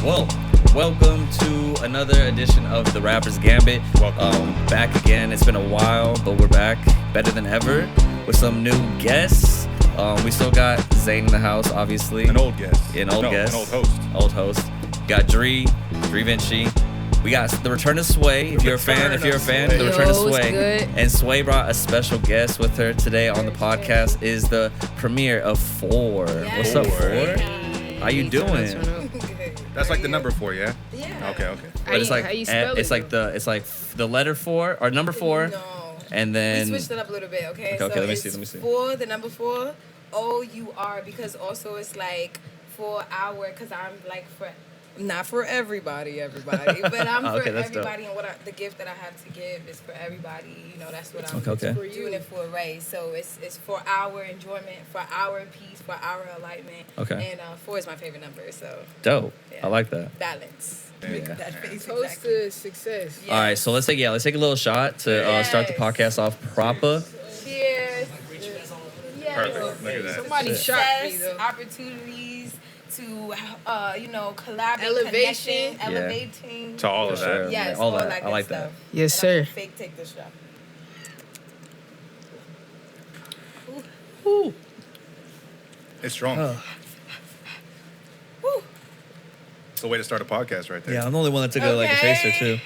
Well, welcome to another edition of the Rappers Gambit. Welcome. Back again. It's been a while, but we're back better than ever with some new guests. We still got Zane in the house, obviously. An old guest. An old guest. An old host. Old host. Got DriVinchi. We got the return of Sway. If you're a fan, the return of Sway. Good. And Sway brought a special guest with her today on the podcast. Is the premiere of 4. Yes. What's up, 4? How you doing? That's like the number 4, yeah? Yeah. Okay. But it's like how you spell it's like the letter 4 or number 4, No. and then We switched it up a little bit, okay? Okay, So let me it's see. 4, the number 4, O-U-R, because also it's like for our, because I'm like for, not for everybody, but I'm Okay, for that's dope. everybody, and the gift that I have to give is for everybody. You know, that's what I'm Okay. doing it for, right? So it's for our enjoyment, for our peace, for our enlightenment. Okay. And 4 is my favorite number, so dope. yeah. I like that. balance. Yeah. That face Toast exactly. to success. Yes. All right, so let's take a little shot to start the Yes. podcast off proper. Cheers. Yes. Perfect. Look at that. Somebody Shit. shot me Success, though. opportunities to collaborate, Elevation. connection, elevating. To all of For sure. that. Yes, all all that. that I good like stuff. Yes, And I'm sir. gonna fake take this shot. Woo. It's strong. Oh. Woo. It's a way to start a podcast right there. Yeah, I'm the only one that took like a Okay. chaser too.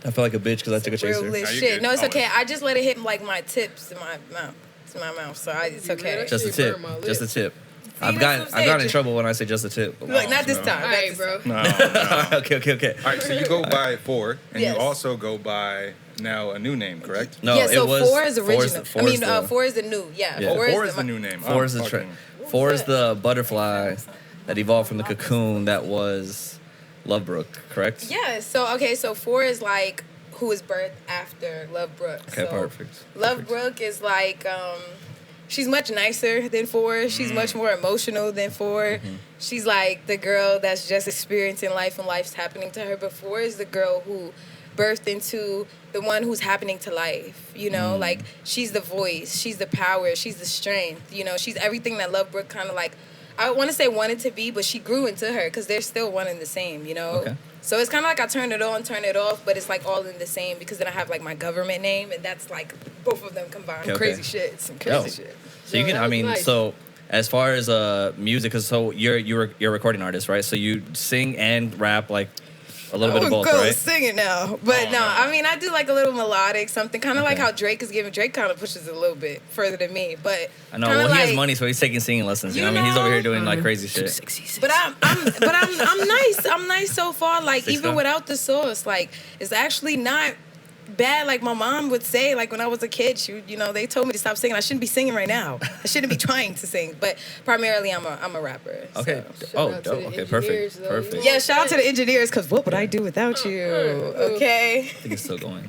I feel like a bitch because I took a Real chaser. lit Nah, you shit. good. No, it's okay. Always. I just let it hit like my tips to my mouth. So it's okay. Just a Shit tip. burned my Just a lips. tip. See, I've that's gotten what I'm in saying. trouble when I say just a tip. Like not this no. time. All not right, this bro. time. No. okay. All right, so you go by 4, and Yes. you also go by now a new name, correct? No, Yeah, so it was 4 is original. Four is the, 4 is the new. Yeah. Yeah. 4 is the new name. 4 is the four is the butterfly that evolved from the cocoon that was Lovebrook, correct? Yeah. So 4 is like who was birthed after Lovebrook. Okay, so perfect. Lovebrook is like she's much nicer than 4. She's much more emotional than 4. She's like the girl that's just experiencing life and life's happening to her. But 4 is the girl who birthed into the one who's happening to life. You know, like she's the voice, she's the power, she's the strength. You know, she's everything that Lovebrook kind of like. I want to say wanted to be, but she grew into her because they're still one and the same. You know. Okay. So it's kind of like I turn it on, turn it off, but it's like all in the same because then I have like my government name, and that's like both of them combined. Okay. Crazy shit. Some crazy Yo. shit. So you Yo, can, that was nice. so as far as music, cause so you're a recording artist, right? So you sing and rap like a little bit of both, go right? singing now, but no, I mean I do like a little melodic something, kind of like how Drake is giving. Drake kind of pushes it a little bit further than me, but I know. kinda Well, he has like- money, so he's taking singing lessons. You You know what I mean? He's over here know? doing like crazy shit. But I'm nice. I'm nice so far. Like 6'5"? even without the sauce, like it's actually not bad. Like my mom would say, like when I was a kid, they told me to stop singing. I shouldn't be singing right now. I shouldn't be trying to sing. But primarily, I'm a rapper. so. Okay. Shout Oh, out to dope. the Okay, engineers, perfect. though, Perfect. you know? Yeah, shout out to the engineers, because what would I do without you? Okay. I think it's still going.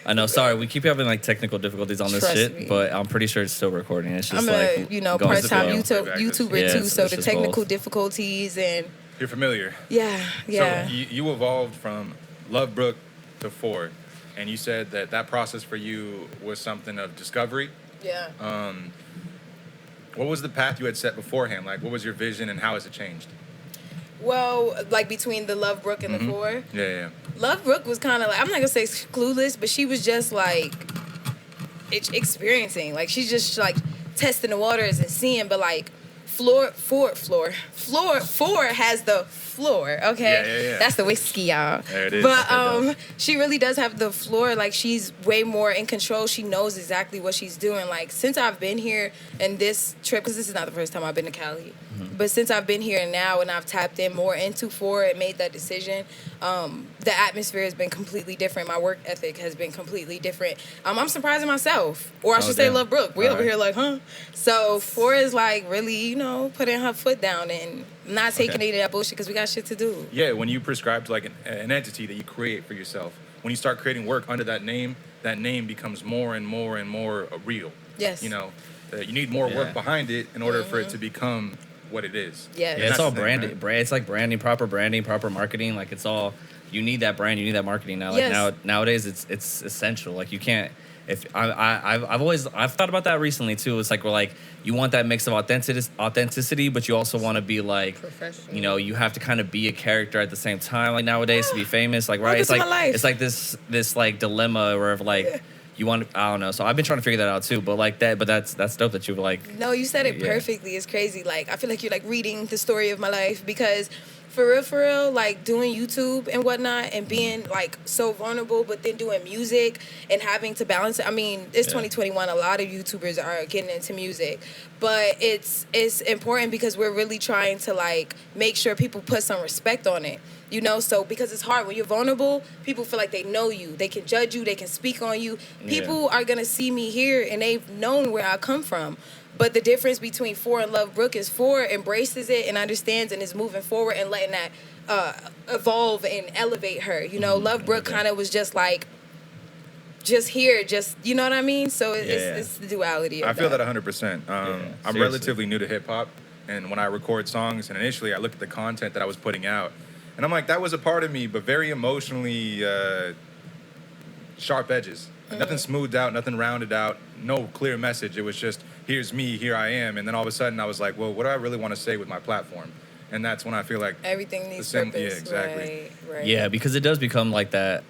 I know. Sorry, we keep having like technical difficulties on this Trust shit, me. but I'm pretty sure it's still recording. It's just I'm like a going with the part-time flow. YouTuber Yeah, too, it's so the just technical both. difficulties and You're familiar. yeah. So you evolved from Lovebrook to 4, and you said that process for you was something of discovery. Yeah. What was the path you had set beforehand? Like, what was your vision, and how has it changed? Well, like between the Lovebrook and the 4. Yeah. Lovebrook was kind of like, I'm not gonna say clueless, but she was just like experiencing. Like she's just like testing the waters and seeing. But like floor 4 has the floor. Okay, Yeah. that's the whiskey, y'all. There it is. But Okay, she really does have the floor. Like she's way more in control. She knows exactly what she's doing. Like since I've been here and this trip, because this is not the first time I've been to Cali. But since I've been here now and I've tapped in more into 4 and made that decision, the atmosphere has been completely different. My work ethic has been completely different. I'm surprising myself. Or I should say damn. Lovebrook. We All over right. here like, huh? So 4 is like really, putting her foot down and not taking any of that bullshit because we got shit to do. Yeah, when you prescribe to like an entity that you create for yourself, when you start creating work under that name becomes more and more and more real. Yes. You need more Yeah. work behind it in order for it to become what it is. Yes. Yeah, it's That's all the thing, branding. right? It's like branding, proper marketing. Like it's all you need that brand, you need that marketing now. Like Yes. nowadays, it's essential. Like you can't. If I've thought about that recently too. It's like we're like you want that mix of authenticity, but you also want to be like, Professional. you know, you have to kind of be a character at the same time. Like nowadays to be famous, like right, Welcome it's to like my life. it's like this like dilemma where like you want. I don't know. So I've been trying to figure that out too. But like that, but that's dope that you like. No, you said it Yeah. perfectly. It's crazy. Like I feel like you're like reading the story of my life because for real, like doing YouTube and whatnot and being like so vulnerable, but then doing music and having to balance it. I mean, it's Yeah. 2021. A lot of YouTubers are getting into music, but it's important because we're really trying to like make sure people put some respect on it. You know, so because it's hard when you're vulnerable, people feel like they know you, they can judge you, they can speak on you. People are gonna see me here and they've known where I come from. But the difference between Four and Love Brooke is Four embraces it and understands and is moving forward and letting that evolve and elevate her. You know, Love Brooke kind of was just like, just here, just, you know what I mean? So it's the duality of I feel that 100%. I'm seriously. relatively new to hip hop, and when I record songs, and initially I look at the content that I was putting out, and I'm like, that was a part of me, but very emotionally sharp edges. Nothing smoothed out, nothing rounded out, no clear message. It was just, here's me, here I am. And then all of a sudden I was like, well, what do I really want to say with my platform? And that's when I feel like Everything needs same- purpose. yeah, exactly. Right. Yeah, because it does become like that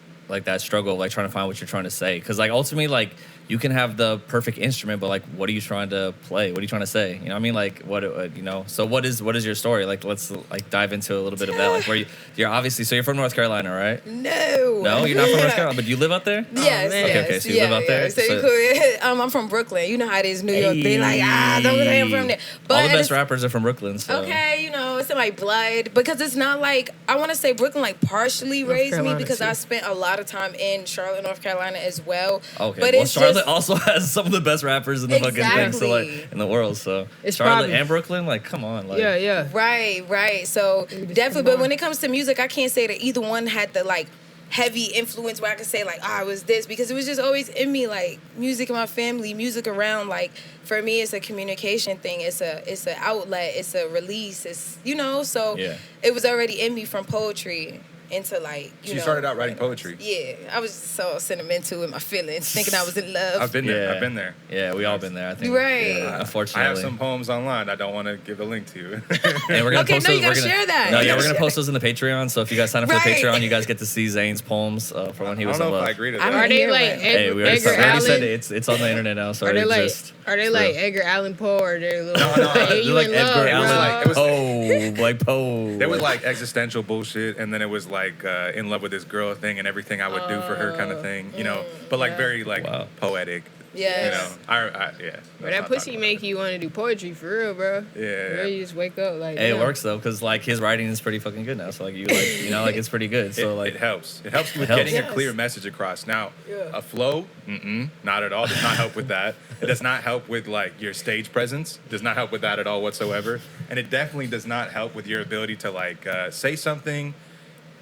struggle of like trying to find what you're trying to say. Because like ultimately, like you can have the perfect instrument, but like what are you trying to play? What are you trying to say? You know what I mean? Like what you know? So what is your story? Like let's like dive into a little bit of that. Like where you're obviously, so you're from North Carolina, right? No, You're not from North Carolina, but you live out there. Yes, man. yes. Okay, so you live out there? So, So- you could, I'm from Brooklyn. You know how it is, New York. They like, don't say I'm from there. But All the best it's- rappers are from Brooklyn. So. Okay, you know, it's in my blood because it's not like I want to say Brooklyn like partially raised me Carolina, because too. I spent a lot of time in Charlotte, North Carolina as well. Okay, but well, it's Charlotte just, also has some of the best rappers in the fucking thing, so like Exactly. in the world. So It's Charlotte probably- and Brooklyn, like come on, like Yeah. right. So Maybe just definitely, but combine. when it comes to music, I can't say that either one had the like heavy influence where I could say like, I was this because it was just always in me, like music in my family, music around. Like for me, it's a communication thing. It's an outlet. It's a release. It's so Yeah. it was already in me from poetry into like she started out writing poetry. Yeah, I was so sentimental in my feelings, thinking I was in love. I've been there. Yeah. I've been there. Yeah, we all been there. I think. Right. Yeah, unfortunately. I have some poems online I don't want to give a link to. And we're gonna Okay, post no, those. you gotta we're gonna, share that. No, You yeah, gotta we're gonna share post those in the Patreon. So if you guys sign up for the Right. Patreon, you guys get to see Zane's poems for when he I was don't in know if I love. agree to I that. don't Are they hear like it. Hey, we Edgar already said Allan? it. It's on the internet now, so Are it they like exists. like Edgar Allan Poe or they're little No, Hey, you They're like in love, Edgar It was bro? like- it was- Poe, like Poe. There was like existential bullshit, and then it was like in love with this girl thing and everything I would do for her kind of thing, but like very like Wow. poetic. Yes. Yeah. But that pussy make you want to do poetry for real, bro. Yeah. Bro, you just wake up like. Hey, it damn. works though, cause like his writing is pretty fucking good now. So like like it's pretty good. So like it helps. It helps with helps. getting a Yes. clear message across. Now, Yeah. a flow, not at all. Does not help with that. It does not help with like your stage presence. Does not help with that at all whatsoever. And it definitely does not help with your ability to like say something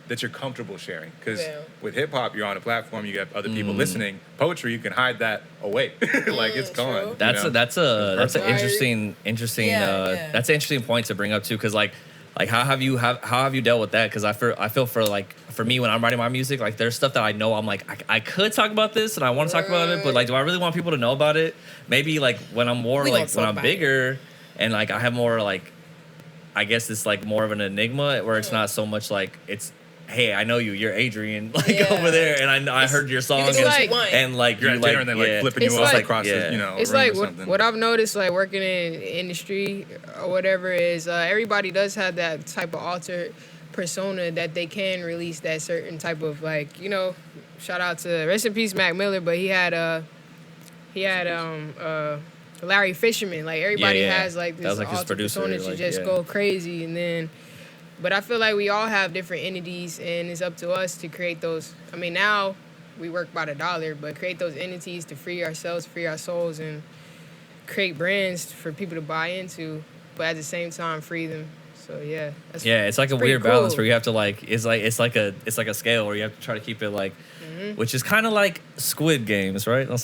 that you're comfortable sharing. Because Yeah. with hip hop, you're on a platform. You have other people listening. Poetry, you can hide that away. Like it's True. gone. that's you know? that's an Right. interesting Yeah. that's an interesting point to bring up too, because like how have you dealt with that? Because I feel for me when I'm writing my music, like there's stuff that I know I'm like I could talk about this and I want to talk about it, but like do I really want people to know about it? Maybe like when I'm more We like gonna when talk I'm about it. bigger and like I have more like I guess it's like more of an enigma where it's not so much like it's. Hey, I know you. You're Adrian, like Yeah. over there, and I heard your song, can do what you and, want. and like You're you at dinner and then like yeah. flipping It's you off like- across Yeah. the, It's room like or what, something. what I've noticed, like working in the industry or whatever, is everybody does have that type of altered persona that they can release that certain type of like, shout out to rest in peace Mac Miller, but he had Larry Fisherman. Like everybody Yeah. has like That this was, like, his altered producer, persona to like, just yeah. go crazy, and then. But I feel like we all have different entities, and it's up to us to create those. I mean, now we work by the dollar, but create those entities to free ourselves, free our souls, and create brands for people to buy into, but at the same time free them. So yeah, It's like a pretty weird balance cool. where you have to like it's like a scale where you have to try to keep it like, which is kind of like Squid Games, right? Right.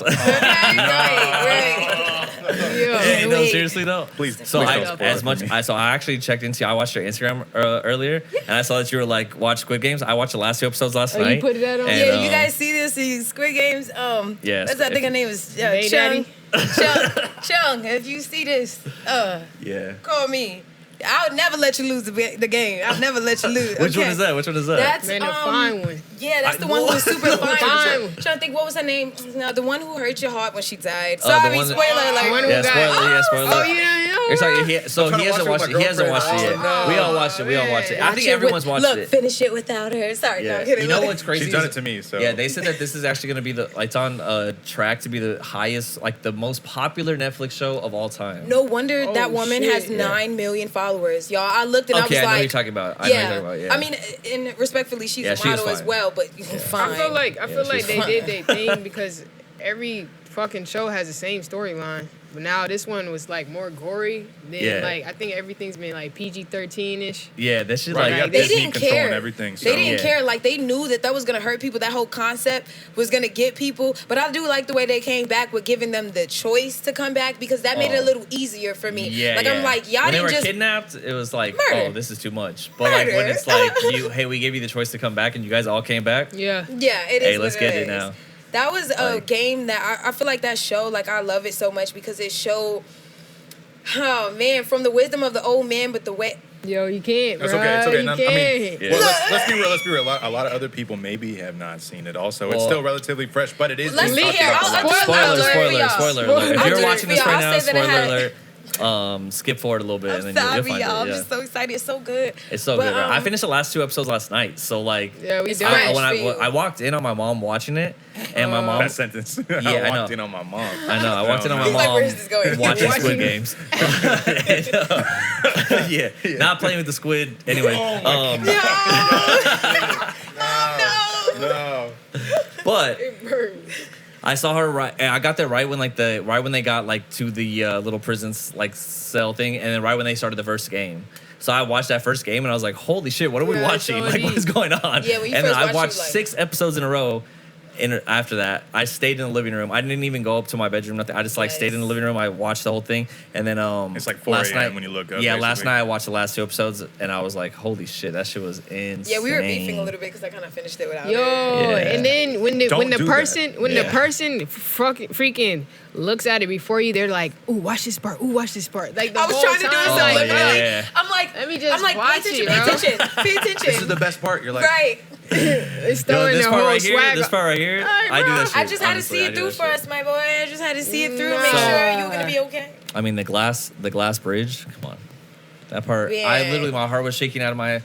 Hey, no, seriously though. Please. So please I, don't spoil it as for much, me. I actually checked into. I watched your Instagram earlier, and I saw that you were like watch Squid Games. I watched the last 2 episodes last night. You put that on? and, Yeah, you guys see this? Squid Games. Yes. I think her name is Hey, Chung. Daddy. Chung. If you see this, Yeah. call me. I would never let you lose the game. I'll never let you lose. Which one okay? is that? Which one is that? That's Man, a fine one. Yeah, that's the one who was super fine. Fine. Trying to think, what was her name? No, the one who hurt your heart when she died. The Sorry, one that- spoiler alert. One who yeah, got- spoiler. Yeah, spoiler. Oh, you didn't know? You're talking, so trying he to hasn't watch watched it it. with He my hasn't watched it yet. girlfriend. We all watched it. We all watched it. I Watch think it everyone's with- watched Look, it. finish it without her. Sorry, no, Yeah. I'm kidding. You know Look. what's crazy? She's done it to me, so. Yeah, they said that this is actually going to be it's on track to be the highest, like the most popular Netflix show of all time. No wonder Oh, that woman shit. has 9 million followers, y'all. I looked and Okay, I I was know who like, you're talking about. I know who you're talking about. Yeah. I mean, and respectfully, she's Yeah, a she was model as fine. well, but fine. I feel like she's they fine. did their thing because every fucking show has the same storyline. But now this one was like more gory than Yeah. like I think everything's been like PG-13ish. yeah, this is Right, you like got They Disney didn't controlling care. everything, so. They didn't Yeah. care. Like they knew that was gonna hurt people. That whole concept was gonna get people. But I do like the way they came back with giving them the choice to come back because that made it a Oh. little easier for me. Yeah, like yeah. I'm like, y'all when they didn't were just kidnapped, it was like, Murder. oh, this is too much. But like when Murder. it's like hey, we gave you the choice to come back, and you guys all came back. Yeah. Yeah, it is. Hey, let's what get it is. now. That was a Like- game that I feel like that show, like I love it so much because it showed, oh man, from the wisdom of the old man, but the way. Yo, you can't, bro. It's okay. It's okay. You No, I can't. mean, Yeah. well, let's be real. Let's be real. A lot of other people maybe have not seen it. Also, it's Well- still relatively fresh, but it is. Let's being see talked here. about a I'll lot. spoiler alert for Spoiler y'all. alert. If I'll you're do it watching for this y'all. right I'll now, say that it spoiler had- alert. Skip forward a little bit, I'm and then you'll sorry, find y'all. it. I'm Yeah. just so excited. It's so good. It's so But, good. Right? I finished the last 2 episodes last night, so like, Yeah, we It's done. fresh. when for you. I walked in on my mom watching it, and my mom. That sentence. Yeah, I I know. walked in on my mom. I know. I walked in on my He's mom like, where's this going? watching Watching- Squid Games. yeah, not playing with the squid. Anyway, Oh No. but I saw her right, and I got there right when when they got like to the little prisons like cell thing, and then right when they started the first game. So I watched that first game, and I was like, "Holy shit, what are we Yeah, watching? so Like, what deep. is going on?" Yeah, when you and then first I watched, watched you like- 6 episodes in a row. And after that, I stayed in the living room. I didn't even go up to my bedroom. Nothing. I just like stayed in the Nice. living room. I watched the whole thing, and then It's like 4 last a.m. night when you look up, Yeah, last basically. night I watched the last 2 episodes, and I was like, "Holy shit, that shit was insane." Yeah, we were beefing a little bit because I kind of finished it without Yo, her. Yeah. and then when the Don't do person that. when the Yeah. person fucking freaking looks at it before you, they're like, "Ooh, watch this part. Ooh, watch this part." Like the I was whole trying to do it time, Oh, subliminally. yeah. I'm like, Let me just I'm like, watch pay it, attention, bro. pay attention. This is the best part. You're like, Right. it's Yo, throwing this their part whole right here, swag. this part right here, Alright, I do bro. that shit. I just had to honestly, see I it do through that for shit. us, my boy. I just had to see it through, make So- sure you were gonna be okay. I mean, the glass bridge. Come on, that part. I Yeah. literally, my heart was shaking out of my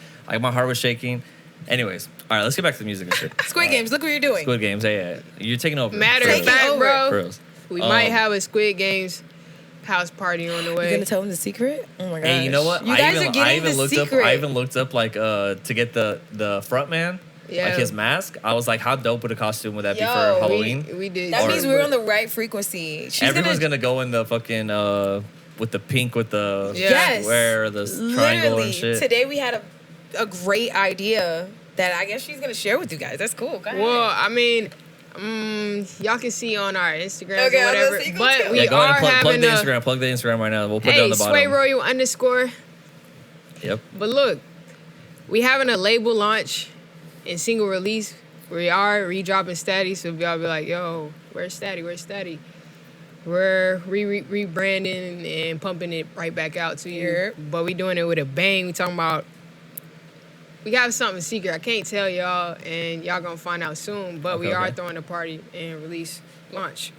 heart was shaking. Anyways, all right, let's get back to the music and shit. Squid Games, look what you're doing. Squid Games. Hey, you're taking over. Matter For of reals. Take it fact, over. bro, For reals. we might Um, have a Squid Games house party on the You way. gonna tell them the secret? Oh my gosh. Hey, you know what? You guys are getting I even the looked secret. up. I even looked up like to get the front man, Yeah. like his mask. I was like, how dope would a costume would that be Yo, for we- Halloween? We did. That Or- means we're on the right frequency. She's Everyone's gonna go in the fucking with the pink with the Yeah. Yes. square, the triangle Literally, and shit. today we had a great idea that I guess she's gonna share with you guys. That's cool. Go ahead. Well, I mean, y'all can see on our Instagrams Okay, or I was whatever. gonna say, go But tell. we Yeah, go ahead are and plug having the a Instagram. Plug the Instagram right now. We'll put it on hey the bottom. Sway Royal _. Yep. But look, we having a label launch and single release. We are redropping Statty, so if y'all be like, yo, where's Statty? Where's Statty? We're rebranding and pumping it right back out to you. Yep. But we doing it with a bang. We talking about, we got something secret. I can't tell y'all, and y'all gonna find out soon. But we Okay, are okay. throwing a party and release launch.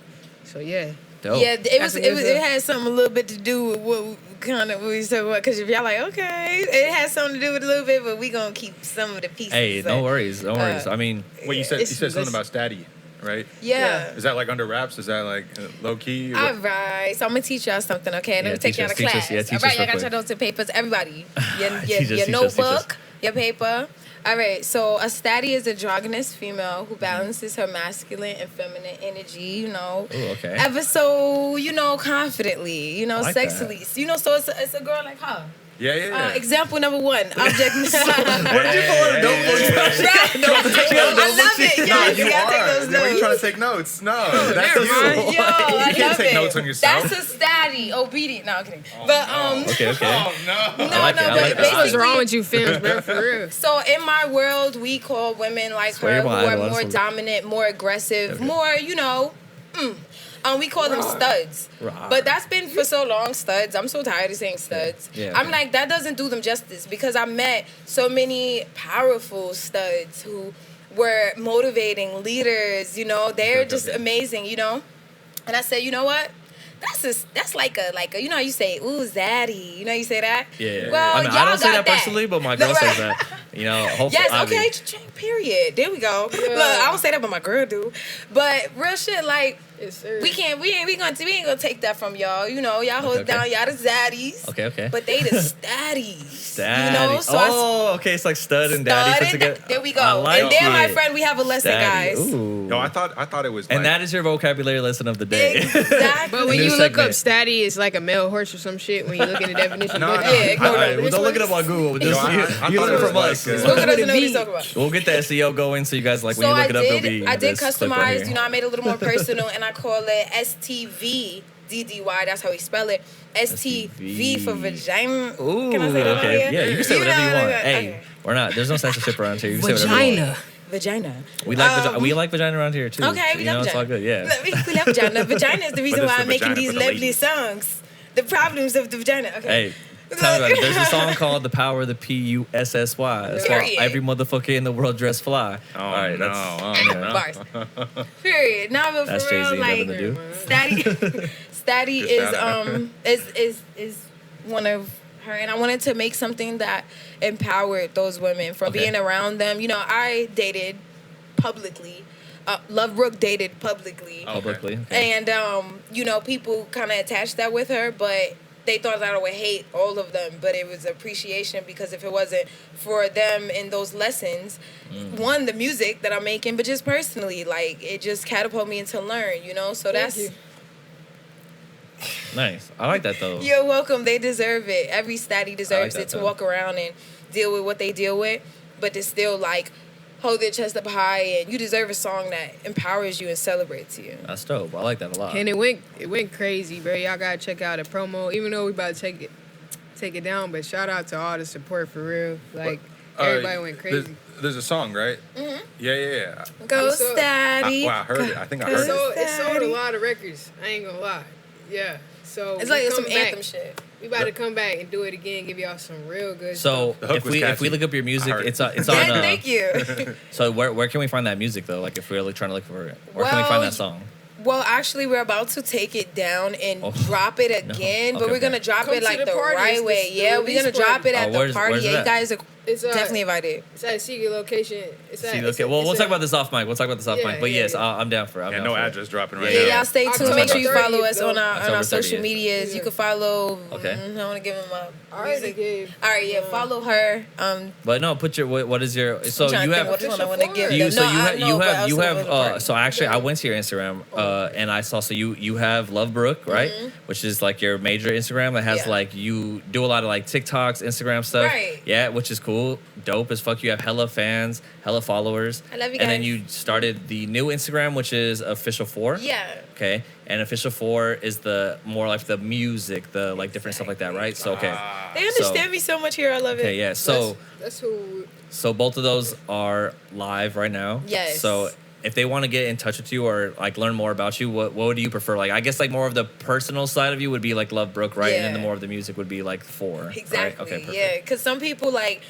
So yeah. Dope. Yeah, That's it had something a little bit to do with what kind of we said. Because if y'all like, okay, it has something to do with a little bit, but we gonna keep some of the pieces. Hey, no worries. No worries. I mean, Wait, you said It's- something about Statty, right? Yeah. Is that like under wraps? Is that like low key? All right, so I'm gonna teach y'all something, okay? Let Yeah, me take teach y'all to us, teach us, class. yeah, teach All us right, real y'all got quick. your notes and papers. Everybody, your Teach us. notebook, your paper. All right, so a statty is a androgynous female who balances her masculine and feminine energy, you know. Ooh, okay. Ever so, you know, confidently, you know, I like sexily. You know, so it's a girl like her. Yeah. Example number 1, object. Where did you pull out a notebook? I love it. Yeah, No, you you gotta take are. those When you trying notes. to take notes, no, that's never you. mind. Yo, I You can't love take it. notes on yourself. That's a statty, obedient. No, I'm kidding. But Okay. Oh no. no, like it, I but like that. What's basically, wrong with you, Fins, bro? For real. so in my world, we call women like Swear her who by are idol, more that's dominant, more aggressive, Okay. more, we call them studs. Right. But that's been for so long, studs. I'm so tired of saying studs. Yeah, I'm okay. like, that doesn't do them justice because I met so many powerful studs who were motivating leaders, they're Okay, just okay. amazing, And I said, you know what? That's like a you know how you say, ooh, zaddy. You know how you say that? Yeah. Well, I mean, y'all I don't say got that personally, but my girl No, right. says that. Hopefully. Yes, I okay, mean, period. There we go. Look, I don't say that, but my girl do. But real shit, like, Yes, sir. we ain't gonna take that from y'all. Y'all hold Okay. down, y'all the zaddies. Okay. But they the statties. Daddy. So I okay. It's like stud and daddy put together. there we go. I like and there, my it. friend, we have a lesson, Daddy. guys. Ooh. Yo, I thought it was. And like, that is your vocabulary lesson of the day. Exactly. But when New you look segment. up statty, it's like a male horse or some shit when you look at the definition. No, But no. Yeah, ignore All right, that. well, don't look it up on Google. Yo, Just, I you thought learn it from was us. like, Google doesn't know what he's V. talking about. We'll get the SEO going so you guys when So you look I it up, it'll did. be I did this clip right customize. here. I made it a little more personal, and I call it STVDDY. That's how we spell it. STV for vagina. Ooh, Can I say that on okay. here? Yeah, you can say whatever you know, want. okay. Hey, we're not. There's no censorship around here. You can say whatever you want. Vagina. We like vagina around here too. Okay, we love It's all vagina. good. Yeah. We love vagina. Vagina is the reason it's why the I'm making vagina these for the lovely ladies. songs. The problems of the vagina. Okay. Hey, tell me about it. There's a song called "The Power of the PUSSY." That's why Period. every motherfucker in the world dress fly. Oh, All right, no. that's Oh, no. Bars. Period. Now, but That's for real, Jay-Z, like, nothing to do. Statty Good shout is one of her, and I wanted to make something that empowered those women from Okay. being around them. I dated publicly. Love Brooke dated publicly. publicly. Okay. And people kind of attached that with her, but they thought that I would hate all of them. But it was appreciation because if it wasn't for them in those lessons, one, the music that I'm making, but just personally, like, it just catapulted me into learn. So that's. you. Nice. I like that though. You're welcome. They deserve it. Every statty deserves that it to though. walk around and deal with what they deal with, but to still like hold their chest up high, and you deserve a song that empowers you and celebrates you. That's dope. I like that a lot. And it went crazy, bro. Y'all gotta check out the promo. Even though we about to take it down, but shout out to all the support for real. Like everybody went crazy. There's a song, right? Mhm. Yeah. Go so- statty. I heard it. I think I Go heard it. It sold a Statty. lot of records. I ain't gonna lie. Yeah. So It's we like some come back. anthem shit. We about to come back and do it again. Give y'all some real good So The hook if was we catchy. look up your music, I heard it's it. it's on. Thank you. So where can we find that music though? Like if we're really trying to look for it, where can we Well, find that song? Well, actually, we're about to take it down and Oh. drop it No. again, but Okay, we're okay. gonna drop Come it to like the the party. right It's way. the Yeah, we're release gonna drop party. it at Oh, the where's party. it Yeah, you at? guys are It's definitely invited. It's at a secret location. It's at, See, it's okay. a- Well, it's we'll a- talk about this off mic. We'll talk about this off Yeah, mic. But yeah, yes, yeah. I'm down for it. I'm Yeah, down no for it. address dropping right Yeah, now. y'all stay tuned. October Make sure you follow 30th, us on our October social 30th. medias. You Yeah. can follow. Okay. I want to give him a I already music. gave. All right, yeah, follow her. But no, put your what is your so I'm trying you to have think which one I want to give you them. so No, you I have know, you but I have you still have want to party. so actually I went to your Instagram and I saw so you have Love Brooke, right? Which is like your major Instagram that has Yeah. like you do a lot of like TikToks, Instagram stuff. Right. Yeah, which is cool. Dope as fuck. You have hella fans, hella followers. I love you And then guys. you started the new Instagram which is Official 4. Yeah. Okay. And Official 4 is the more like the music, the like different stuff like that, right? So okay. They understand me so much here. I love it. Okay, yeah. So That's who. so both of those are live right now. Yes. So if they want to get in touch with you or like learn more about you, what would you prefer? Like I guess like more of the personal side of you would be like Love Brooke, right? And then the Yeah. more of the music would be like 4. Right? Exactly. Okay, perfect. Yeah, because some people like.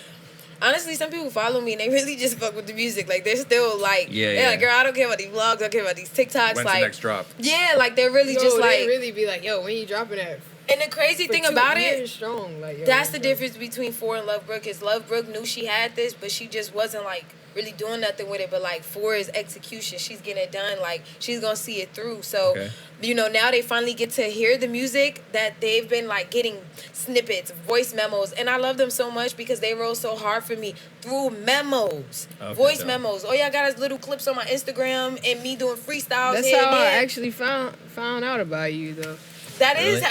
Honestly, some people follow me and they really just fuck with the music. Like they're still like, Yeah, they're yeah. like, girl, I don't care about these vlogs, I don't care about these TikToks. When's like, the next drop? yeah, like they're really No, just they like. really be like, yo, when you dropping that? And the crazy For thing 2 about years it, strong, like, yo, that's the yo. difference between 4 and Love Brooke. Is Love Brooke knew she had this, but she just wasn't like really doing nothing with it. But like 4 is execution. She's getting it done. Like she's gonna see it through. So, Okay. now they finally get to hear the music that they've been like getting snippets, voice memos, and I love them so much because they roll so hard for me through memos, Okay, voice dope. memos. All y'all got is little clips on my Instagram and me doing freestyles. That's here how and I there. actually found out about you though. That Really? is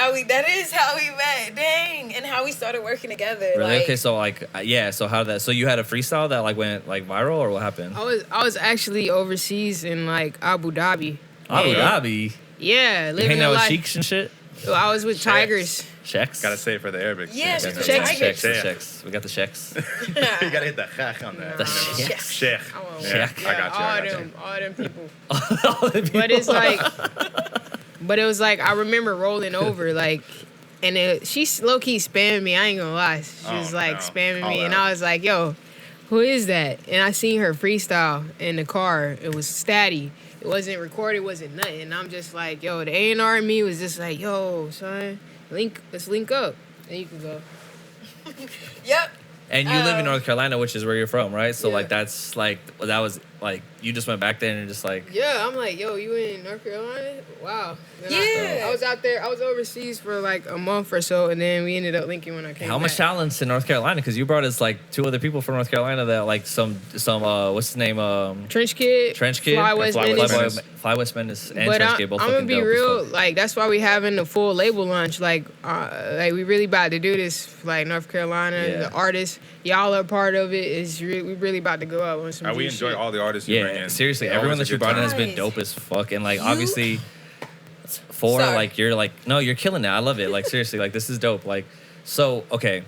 how we met. Dang, and how we started working together. Really? Like, Okay, so like yeah, so how that? So you had a freestyle that like went like viral, or what happened? I was actually overseas in like Abu Dhabi. Abu Yeah. Dhabi. Yeah, You living hang a out with life. sheiks and shit. I was with Tigers. Sheiks. Gotta say it for the Arabic. Yeah, You she's know. with Sheiks. Tigers. Sheiks. Yeah. Sheiks. We got the sheiks. You gotta hit the chach on that. The you know? sheiks. Sheikh. I want Yeah, Sheikh. I got you. I got you. all them people. All the people. But it's like, but it was like I remember rolling over like, and she low key spammed me. I ain't gonna lie, she was Oh, like no. spamming Call me, and out. I was like, yo, who is that? And I seen her freestyle in the car. It was statty. It wasn't recorded. Wasn't nothing. And I'm just like, yo, the A&R in me was just like, yo, son, let's link up, and you can go. Yep. And you live in Um, North Carolina, which is where you're from, right? So Yeah. like that's like that was like you just went back there and just like Yeah, I'm like, yo, you in North Carolina? Wow. Then Yeah. I was out there. I was overseas for like a month or so, and then we ended up linking when I came how much back. talent's in North Carolina? Because you brought us like two other people from North Carolina that like some what's his name Trench Kid. Trench Kid, Fly and West Fly Menace. West Fly West Menace, and But Trench I'm Kid both gonna fucking be dope as real, fuck. like that's why we having the full label launch. Like we really about to do this. Like North Carolina, Yeah. the artists, y'all are part of it. We really about to go out on some. We G enjoy shit. all the artists you bring Yeah, in. seriously, Always everyone a that you good brought in time. has been Guys, dope as fuck, and like you- obviously, Sorry. like you're like no, you're killing it. I love it. Like seriously, like this is dope. Like so, okay,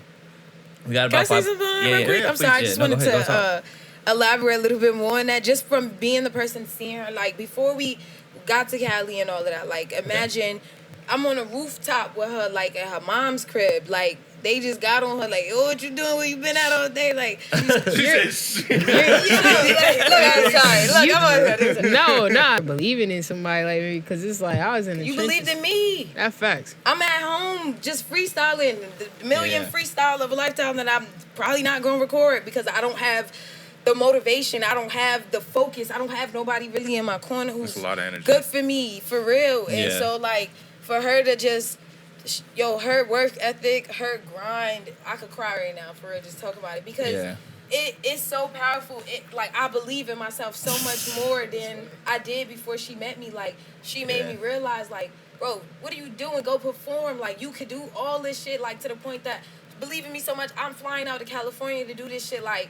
we got Can I about say 5. something real quick? I'm please, sorry. I yeah. just No, go wanted ahead, go talk. to elaborate a little bit more on that. Just from being the person seeing her, like before we got to Cali and all of that. Like imagine I'm on a rooftop with her, like at her mom's crib. Like they just got on her, like, oh, what you doing? Where you been out all day? Like, She said, "Shit." you know, like, look, I'm sorry. Look, I'm on No, nah, believing in somebody like me because it's like I was in the You trenches. believed in me. That facts. I'm at home just freestyling the million Yeah. freestyle of a lifetime that I'm probably not gonna record because I don't have the motivation. I don't have the focus. I don't have nobody really in my corner who's That's a lot of energy. good for me, for real. And Yeah. so like for her to just her work ethic, her grind, I could cry right now for real just talk about it because Yeah. it's so powerful. It like I believe in myself so much more than I did before she met me. Like she made Yeah. me realize like, bro, what are you doing? Go perform. Like you could do all this shit. Like to the point that believe in me so much, I'm flying out to California to do this shit. Like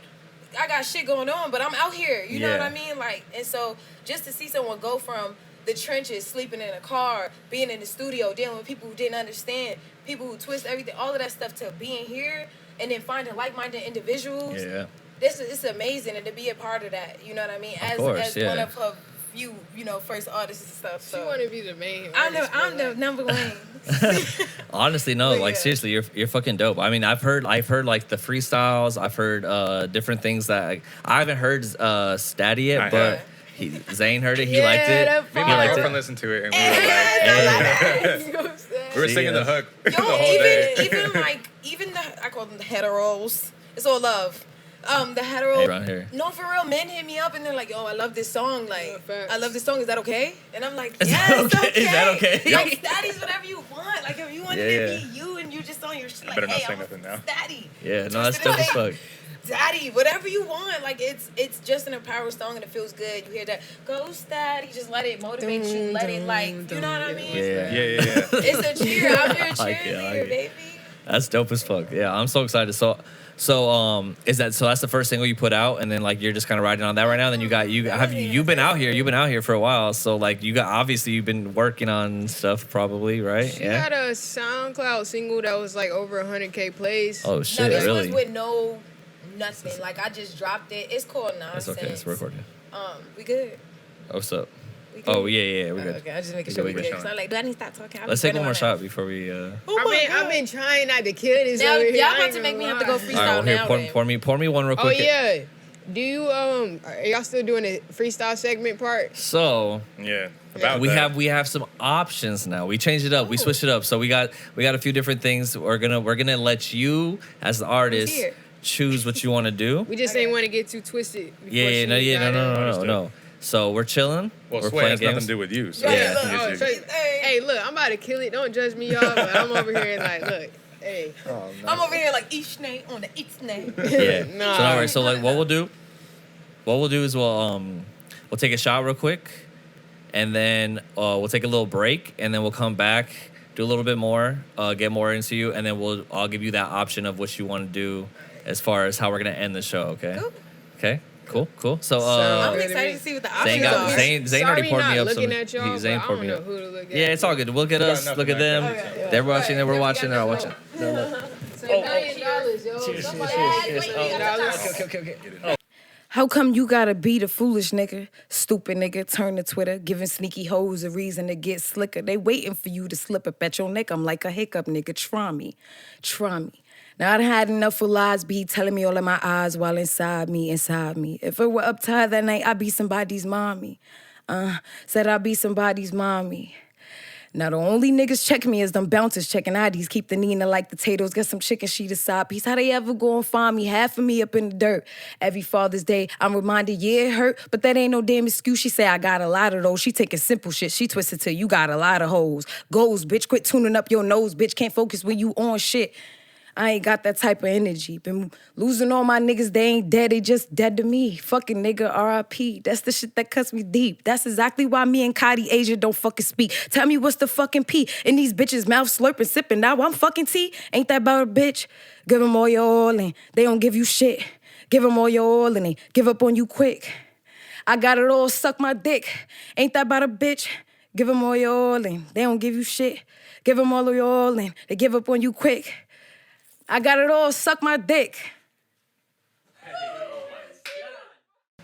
I got shit going on, but I'm out here. You know what Yeah. I mean? Like and so just to see someone go from the trenches, sleeping in a car, being in the studio, dealing with people who didn't understand, people who twist everything, all of that stuff to being here and then finding like-minded individuals. Yeah. It's amazing and to be a part of that. You know what I mean? As course, as yeah. one of her few, first artists and stuff. She So want to be the main. I'm artist, the but, like, number one. Honestly, no. But Like yeah. seriously, you're fucking dope. I mean, I've heard like the freestyles. I've heard different things that I haven't heard Statty yet, I but have. Zane heard it. He Yeah, liked it. that Me and He my liked girlfriend it. listened to it, and we were like, we were See, singing the hook the Yo, whole day. even the I call them the heteros. It's all love. The hetero. Hey, around here. No, for real, men hit me up and they're like, "Yo, I love this song. Like, Yeah, facts. I love this song. Is that okay?" And I'm like, Is that "Yes, okay? okay. Is that okay? Like, Statty's whatever you want. Like, if you want it Yeah, to yeah. be you and you just on your shit, like, better not hey, say I'm nothing now. Statty. Yeah, no, that's Twisted dope as and fuck. Daddy, whatever you want. Like it's just an empowering song and it feels good. You hear that, go Statty, just let it motivate you, let it like, you know what I mean? Yeah. Yeah. It's a cheer. I'm your I like it, I cheerleader, like it. baby. That's dope as fuck. Yeah, I'm so excited. So is that so? That's the first single you put out, and then like you're just kind of riding on that right now. Then you've been out here. You've been out here for a while. So like you've been working on stuff probably, right? She got a SoundCloud single that was like over 100K plays. Oh No, shit, this really? was with no nothing. Like I just dropped it. It's called That's Nonsense. okay. It's recording. We good. Oh, what's up? We good? Oh yeah, we're good. Okay, I just making We sure good, we we good. good. So I'm like, do I need to stop talking? Let's take one more shot before we. Oh I've been trying not to kill this Now over here. y'all I about ain't to make me gonna have to go lie. freestyle All right, well, here, now. then. pour me one real Oh quick. yeah. Do you are y'all still doing the freestyle segment part? So Yeah. About we that. have some options now. We changed it up. We switched it up. So we got a few different things. We're gonna let you as the artist here? choose what you want to do. We just ain't want to get too twisted. before Yeah, she got in. Understood. no. So we're chilling. Well, we're Sway playing has nothing games. to do with you. So Yeah, you look, just- so- hey, look, I'm about to kill it. Don't judge me, y'all. But I'm over here like, look, hey. I'm over here like each name on the each name. Yeah. Nah. So no worries. So like, what we'll do is we'll take a shot real quick, and then we'll take a little break, and then we'll come back, do do a little bit more, get more into you, and then I'll give you that option of what you want to do as far as how we're gonna end the show. Okay. Cool. Okay. Cool. So I'm excited to see what the Zane options are. Zane already poured me up some. looking at y'all, Zane but I poured don't me know up. who to look at. Yeah, it's all good. Look at us. Look at them. Okay. They're watching. We're watching. They're watching. $1,000,000, yo. Somebody Oh. How come you gotta be the foolish nigga? Stupid nigga, turn to Twitter, giving sneaky hoes a reason to get slicker. They waiting for you to slip up at your neck. I'm like a hiccup, nigga. Try me. Now I done had enough of lies be telling me all of my eyes while inside me. If it were up to her that night, I'd be somebody's mommy. Said I'd be somebody's mommy. Now the only niggas check me is them bouncers checking IDs. Keep the Nina like potatoes, get some chicken, she the side piece. How they ever gonna find me? Half of me up in the dirt. Every Father's Day, I'm reminded, yeah, it hurt, but that ain't no damn excuse. She say I got a lot of those. She taking simple shit, she twisted to you got a lot of hoes. Goals, bitch, quit tuning up your nose, bitch. Can't focus when you on shit. I ain't got that type of energy. Been losing all my niggas, they ain't dead, they just dead to me. Fucking nigga, R.I.P. That's the shit that cuts me deep. That's exactly why me and Cotty Asia don't fucking speak. Tell me what's the fucking P? In these bitches' mouth slurping, sipping. Now I'm fucking tea. Ain't that about a bitch? Give them all your all and they don't give you shit. Give them all your all and they give up on you quick. I got it all, suck my dick. Ain't that about a bitch? Give them all your all and they don't give you shit. Give them all your all and they give up on you quick. I got it all, suck my dick.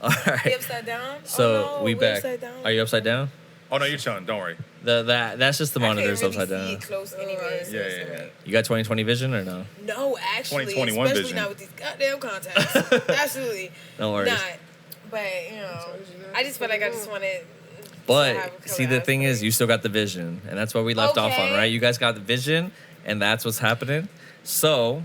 All right. You upside down? So we back. Upside down? Are you upside down? Oh no, you're chilling. Don't worry. That's just the monitors I can't upside really down. see close anyways. Yeah. You got 20/20 vision or no? No, actually, 2021 especially vision. not with these goddamn contacts. Absolutely. No worries. Not. But, I just felt like I just wanted to have But a see, the collab. thing is, you still got the vision, and that's what we left off on, Okay. right? You guys got the vision, and that's what's happening. So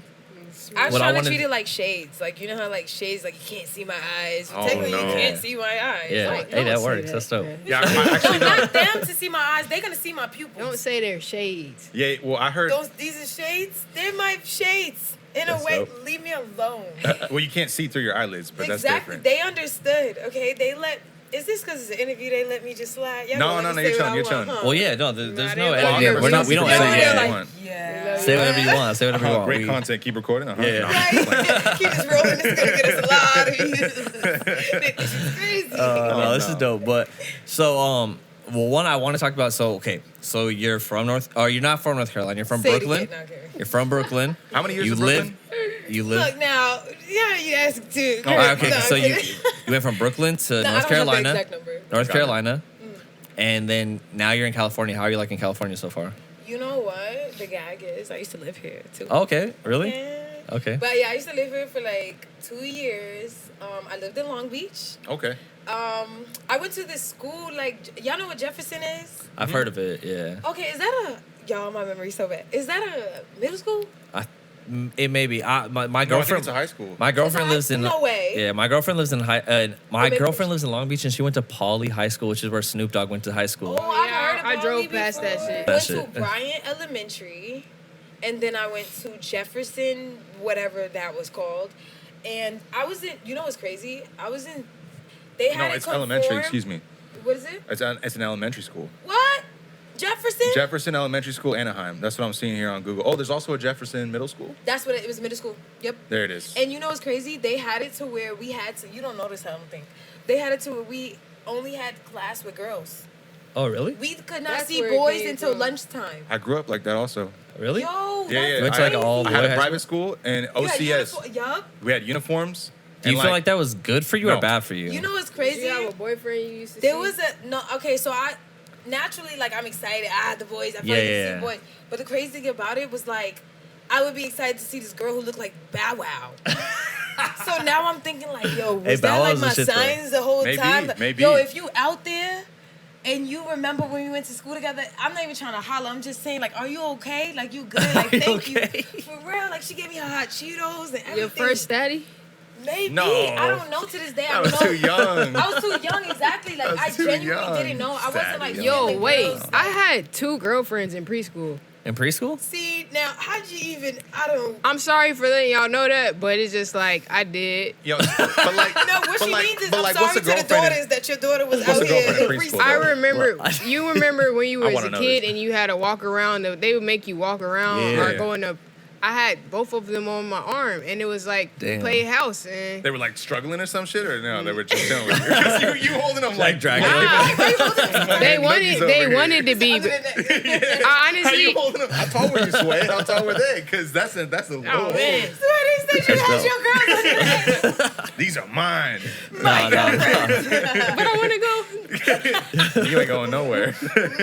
I was what I trying to wanted- treat it like shades. Like, you know how, like, shades, like, you can't see my eyes. Oh, Technically, no. you can't see my eyes. yeah, Like, hey, that say works. that. That's dope. Yeah, I actually no, no. not them to see my eyes. They're going to see my pupils. Don't say they're shades. Yeah, well, I heard. These are shades. They're my shades. In That's a way, dope. leave me alone. Well, you can't see through your eyelids, but that's Exactly. different. They understood, okay? They let... Is this because it's an interview? They let me just slide? Y'all No, gonna no, let no, me you're say what chilling, I you're want, chilling. huh? Well, yeah, no, there's Nah, no they- editing. Well, We're not. We don't say edit. whatever Yeah. you want. Yeah. Say whatever you want. Say whatever you want. Great We- content. Keep recording. Uh-huh. Yeah. No. Right? Keep this rolling. This is going to get us a lot of views. This is crazy. No, this is no. dope. But so, well, one I want to talk about. So, okay, so you're from you're not from North Carolina. You're from Say it Brooklyn. again, okay. You're from Brooklyn. How many years You in live. Brooklyn? You live. Look, now, yeah, you asked too. All right, okay, No, so I'm you kidding. went from Brooklyn to No, I North don't have the Carolina, exact number. North Got it. Carolina, and then now you're in California. How are you liking California so far? You know what? The gag is I used to live here too. Oh, okay, really? Yeah. Okay. But yeah, I used to live here for like 2 years. I lived in Long Beach. Okay. I went to this school, like, y'all know what Jefferson is? I've heard of it. Yeah. Okay, is that y'all, my memory's so bad. Is that a middle school? It may be. My No, I think girlfriend. it's a high school. My girlfriend high lives in. school? No way. Yeah, my girlfriend lives in my maybe- girlfriend lives in Long Beach, and she went to Pauley High School, which is where Snoop Dogg went to high school. Oh, I've Yeah, heard of I drove Pauley past that before. shit. I That went shit. to Bryant Elementary, and then I went to Jefferson, whatever that was called. And I was in, you know what's crazy? They had No, it it's elementary. conform- Excuse me. What is it? It's an elementary school. What? Jefferson? Jefferson Elementary School, Anaheim. That's what I'm seeing here on Google. Oh, there's also a Jefferson Middle School. That's what it was, middle school. Yep. There it is. And you know what's crazy? They had it to where we had to, you don't notice, I don't think. They had it to where we only had class with girls. Oh, really? We could not That's see where it boys came until from. lunchtime. I grew up like that also. Really? Yo, Yeah, yeah. You went to like an all I had boy a high private school and OCS. Yup. We had uniforms. Do you and, feel like that was good for you or No. bad for you? You know what's Did crazy? you have a boyfriend you used to There see? was a no. Okay, so I naturally like I'm excited. The boys. I feel Yeah, like yeah, to see boys. But the crazy thing about it was like I would be excited to see this girl who looked like Bow Wow. So now I'm thinking like, yo, was Hey, that Bow like Wow's my the shit, though. signs the whole Maybe, time? Like, maybe. Yo, if you out there. And you remember when we went to school together? I'm not even trying to holler. I'm just saying, like, are you okay? Like, you good? Like, you thank okay? you. For real. Like, she gave me her hot Cheetos and everything. Your first daddy? Maybe. No. I don't know to this day. I was too young. I was too young, exactly. Like, I was too genuinely young. didn't know. I wasn't like, Yo, Yo, feeling wait. girls. I had 2 girlfriends in preschool. In preschool? See, now, how'd you even, I don't. I'm sorry for letting y'all know that, but it's just like I did. Yo, but like, No, what but she like, means is, but I'm like, sorry what's a to the girlfriend in- daughters that your daughter was What's out a girlfriend here in in preschool, preschool. I though? remember. You remember when you I was wanna a know kid this. and you had to walk around. They would make you walk around Yeah. or go in a. I had both of them on my arm, and it was like Damn. play house. And They were like struggling or some shit, or no? They were just chilling with you. 'Cause you holding them like dragging they wanted to be. Other than that. How you Honestly, holding them? How tall were you, Sway? How tall were they? Because that's a oh little. man. So they said you had your girls on your head. These are mine. No. But I want to go. You ain't going nowhere.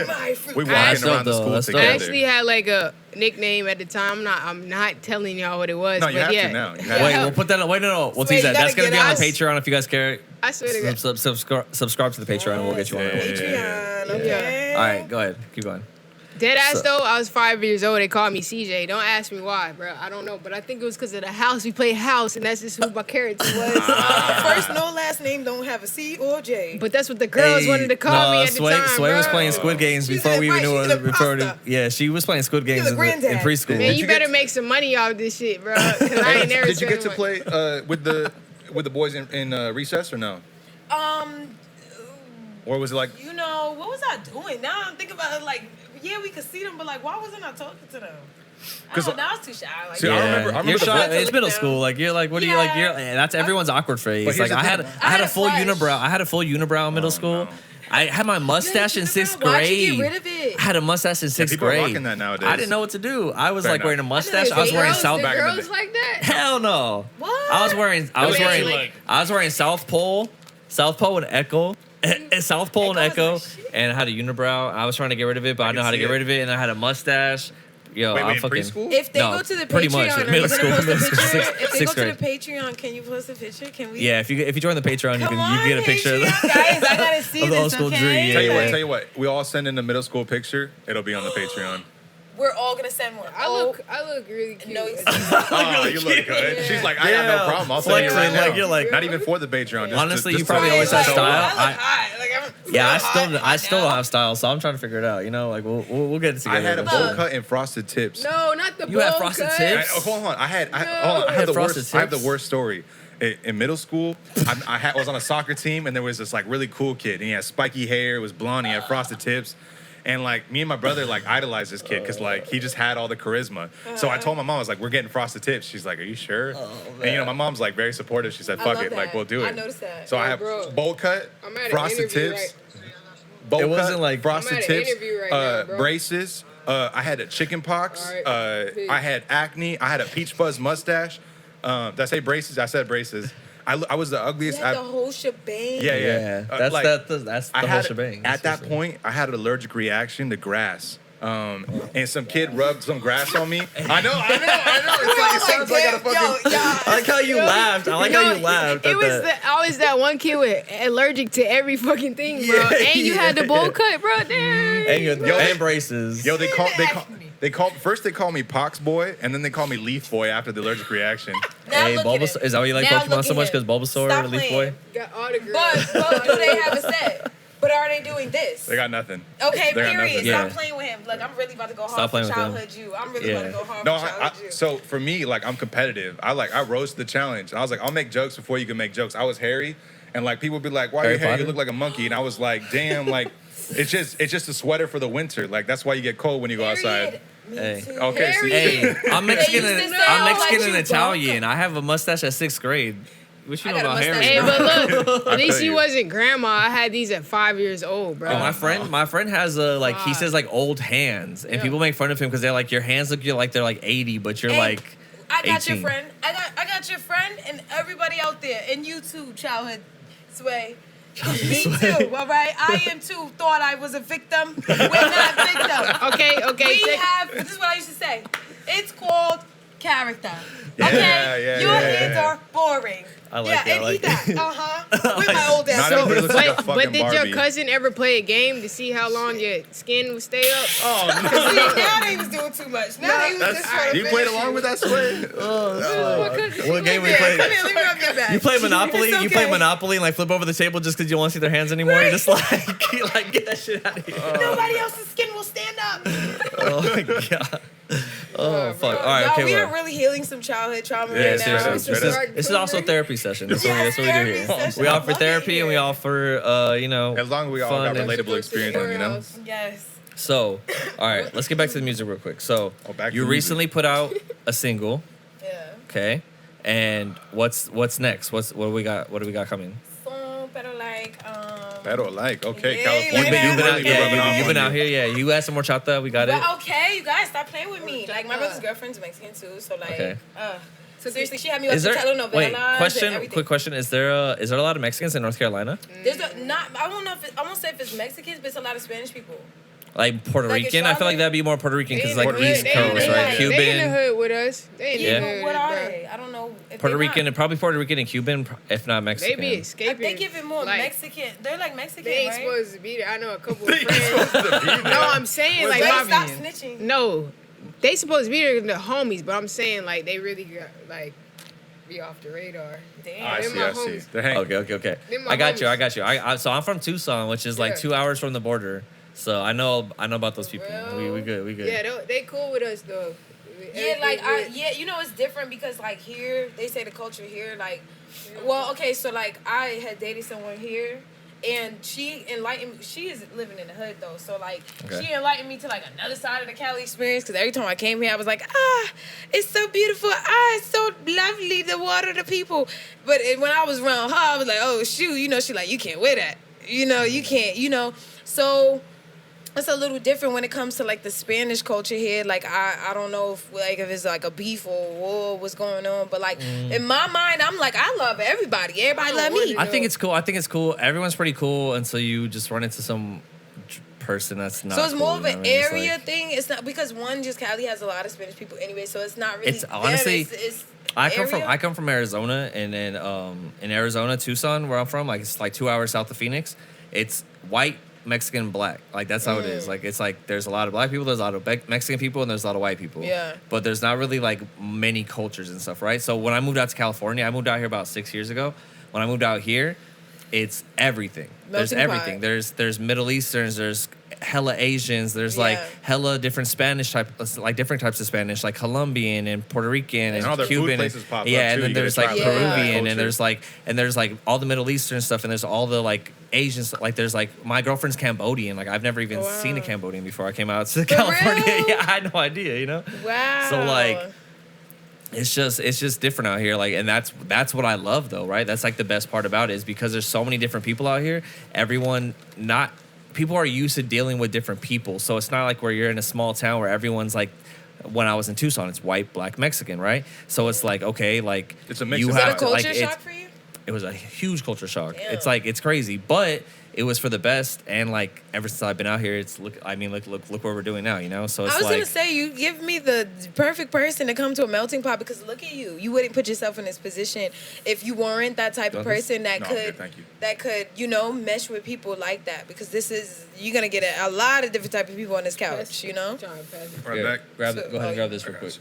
My fruit. We I walking actually- around the though, school that's dope. together. I actually had like a nickname at the time. I'm not telling y'all what it was. No, but you have yeah. to now. You have Wait, to. we'll put that on. Wait, no. We'll Sway, tease you that. That's gotta going to be get on the us. Patreon if you guys care. I swear to God. Subscribe to the Patreon and we'll get you on it. Patreon, okay. All right, go ahead. Keep going. Dead ass So- though, I was 5 years old. They called me CJ. Don't ask me why, bro. I don't know, but I think it was because of the house. We played house, and that's just who my character was. First, no last name don't have a C or J. But that's what the girls wanted to call me at the Sway, time, Sway was bro. playing Squid Games She's before a- we even right, knew she's it. a Before pasta. yeah, she was playing Squid Games a in granddad. preschool. Man, Did you you better get- make some money off this shit, bro. 'Cause I ain't never Did you get spent to money. play with the boys in recess or no? Or was it like You know, what was I doing? Now I'm thinking about it like, yeah, we could see them, but like, why wasn't I talking to them? I 'Cause don't know, I was too shy. Like, See, I remember You're the shy. boy- It's middle school. Like you're like, what do you like? You're Yeah. that's everyone's awkward But phase. here's Like the I had thing. I had a full fresh. unibrow. I had a full unibrow in middle school. no. I had my mustache in sixth Why'd grade. you get rid of it? I had a mustache in sixth people are grade. rocking that nowadays. I didn't know what to do. I was Fair like enough. wearing a mustache. I was Girls- wearing girls South. back in the Girls day. like that? Hell no. What? I was wearing Really? South Pole and Echo. And South Pole and Echo Echo, is my shit. and I had a unibrow. I was trying to get rid of it, but I can know how to see get it. rid of it. And I had a mustache. Yo, wait, I'm in fucking. preschool? If they No, go to the pretty much. Patreon, are Middle you school, gonna post a middle school, picture? sixth- If they sixth go to grade. the Patreon, can you post a picture? Can we? Yeah, if you join the Patreon, you Come can get a picture of Patreon, guys, I gotta see of the this, old school okay? Dri. Tell you what. We all send in the middle school picture. It'll be on the Patreon. We're all gonna send one. I look really cute. No, Oh, you look good. She's like, I got no problem. I'll send you right Flexing, now. like, you're like- not even for the Patreon. Just Honestly, just you probably to- always had so- style. I look hot. Like, I'm Yeah, real hot I still now. don't have style, so I'm trying to figure it out. You know, like we'll get it together. I had a eventually. bowl cut and frosted tips. No, not the You had bowl frosted cut. tips? Hold on. I have had the frosted worst. I have the tips? worst story. In middle school, I was on a soccer team, and there was this like really cool kid. And he had spiky hair, it was blonde, he had frosted tips. And like me and my brother like idolized this kid because like he just had all the charisma. So I told my mom, I was like, "We're getting frosted tips." She's like, "Are you sure?" And you know, my mom's like very supportive. She said, I "Fuck love it, like that. we'll do I it." noticed that. So I Yo, have bro. bowl cut, I'm at an frosted interview, tips, right? bowl It cut, wasn't like- frosted I'm at an tips, interview right now, bro. braces. I had a chicken pox. All right, peace. I had acne. I had a peach fuzz mustache. Did I say braces? I said braces. I was the You ugliest. had the whole shebang. Yeah. Yeah, that's Like, that's the I whole had shebang. at that point. I had an allergic reaction to grass. And some kid rubbed some grass on me. I know. It's like, it sounds like I got a fucking. I like how you laughed. I like how you laughed. It at was that. always that one kid with allergic to every fucking thing, bro. Yeah, And you had the bowl yeah. cut, bro. Damn. and, your, Yo, and braces. Yo, they call Acne. they call me Pox Boy, and then they call me Leaf Boy after the allergic reaction. Now Hey, look at Bulbasaur. him. Is that why you like Now Pokemon look so at much? him. Because Bulbasaur Stop and Leaf playing. Boy? Got autographs. But do they have a set? But are they doing this? They got nothing. Okay, They got period. nothing. Yeah. Stop playing with him. Like, I'm really about to go hard Stop for playing with him. childhood you. I'm really about to Yeah. go hard No, for childhood you. so for me, like I'm competitive. I rose to the challenge. I was like, I'll make jokes before you can make jokes. I was hairy, and like people would be like, "Why are you Harry hairy? Potter? You look like a monkey." And I was like, "Damn, like it's just a sweater for the winter. Like that's why you get cold when you go outside." Me Hey. too. Okay, see? Hey, I'm Mexican They used and to say, I'm "Oh, Mexican like and you Italian. I have a mustache at sixth grade. What you I know got a about Harry? mustache. Hey, bro? but look, at least feel you you. wasn't grandma. I had these at 5 years old, bro. Oh, my friend has a like he Wow. says like old hands, and Yeah. people make fun of him because they're like your hands look like they're like 80, but you're Hey, like I got 18. your friend. I got your friend and everybody out there, and you too, childhood sway. Me too, all right? I am too. Thought I was a victim. We're not victims. Okay, We take- have, this is what I used to say. It's called character. Yeah, Okay? yeah, Your yeah, hands yeah. are boring. I like yeah, it, I and like eat that. it. Uh-huh. With my old ass. Not everybody looks like a But fucking did Barbie. your cousin ever play a game to see how long your skin would stay up? Oh, no. See, now they was doing too much. Now they was just trying to You played finish along it. with that sway? What game we Come played? here, let me rub your back. You play Monopoly. It's You play okay. Monopoly and like flip over the table just because you don't want to see their hands anymore. You're just like, you like get that shit out of here. Nobody else's skin will stand up. Oh my god. Oh fuck. All right. Y'all, Okay. we Well. are really healing some childhood trauma Yeah, right now. seriously. Straight up. This is also a therapy session. That's what we do therapy here. session. We I offer love it therapy and we here. offer, you know, As long as we all fun got and- relatable experience on, you know? Yes. So, all right, let's get back to the music real quick. So, Oh, back to you the music. recently put out a single, Yeah. okay? And what's next? What do we got? What do we got coming? So, pero like, Better like, okay, Yeah, California. like that. You've been out, really be rubbing off you've been on out you. here, yeah. You add some more chata, we got it. but okay, you guys, stop playing with me. Like, my brother's girlfriend's Mexican too, so like, Okay. so seriously, she had me watching Is there telenovelas wait? and Question. everything. Quick question. Is there a lot of Mexicans in North Carolina? There's not. I don't know if I won't say if it's Mexicans, but it's a lot of Spanish people. Like Puerto Like in Rican? I feel like Charlotte? that'd be more Puerto Rican because They in like the East hood, Coast, they in right? the- They in the Cuban, hood with us. They in the Yeah. hood. What are bro. they? I don't know. If Puerto they're not. Rican, and probably Puerto Rican and Cuban, if not They Mexican. be escaping. They give it more like, Mexican. They're like Mexican, They ain't right? supposed to be there. I know a couple of friends. No, I'm saying Wait, like stop my, snitching. no, they supposed to be there, the homies, but I'm saying like they really got like be off the radar. Damn. I Them see, my I see. homies. They're hanging. Okay. Them my I got you. homies. So I'm from Tucson, which is like Yeah. 2 hours from the border. So I know about those people. real? We good. Yeah, they cool with us though. Yeah, like you know, it's different because like here they say the culture here, like, well, okay, so like I had dated someone here, and she enlightened me. She is living in the hood though, so like Okay. she enlightened me to like another side of the Cali experience. Because every time I came here, I was like, it's so beautiful, it's so lovely, the water, the people. But when I was around her, I was like, oh shoot, you know, she like, you can't wear that, you know, you can't, you know, so. It's a little different when it comes to like the Spanish culture here. Like I don't know if it's like a beef or war, what's going on, but like in my mind, I'm like I love everybody. Everybody love me. I think it's cool. Everyone's pretty cool until you just run into some person that's not. So it's more cool, of you an know what I mean? It's area like- thing. It's not because one just Cali has a lot of Spanish people anyway, so it's not really. It's honestly- it's I area. come from Arizona, and then in Arizona, Tucson, where I'm from, like it's like 2 hours south of Phoenix. It's white, Mexican, black. Like that's how it is. Like it's like there's a lot of black people, there's a lot of Mexican people, and there's a lot of white people. Yeah. But there's not really like many cultures and stuff, right? So when I moved out to California, I moved out here about 6 years ago. When I moved out here, it's everything. There's Melting everything. pot. There's Middle Easterns. There's hella Asians. There's like Yeah. hella different Spanish like different types of Spanish, like Colombian and Puerto Rican and all their food Cuban. places pop up, yeah, too. and then You gotta there's try like a little little Peruvian, culture. and there's like all the Middle Eastern stuff, and there's all the like Asian stuff. Like there's like my girlfriend's Cambodian. Like I've never even seen a Wow. Cambodian before I came out to California. real? Yeah, I had no idea, you know. Wow. So like. It's just different out here, like, and that's what I love though, right? That's like the best part about it is because there's so many different people out here. People are used to dealing with different people, so it's not like where you're in a small town where everyone's like. When I was in Tucson, it's white, black, Mexican, right? So it's like okay, like It's a mix you of Is that a have to, culture like, shock for you? it was a huge culture shock. Damn. It's like it's crazy, but it was for the best. And like ever since I've been out here, it's look what we're doing now, you know. So it's I was like gonna say you give me the perfect person to come to a melting pot because look at you. You wouldn't put yourself in this position if you weren't that type of Don't this- person that No, could okay, thank you. mesh with people like that because you're gonna get a lot of different type of people on this couch, you know. Right back. go ahead and grab this I real got quick. you.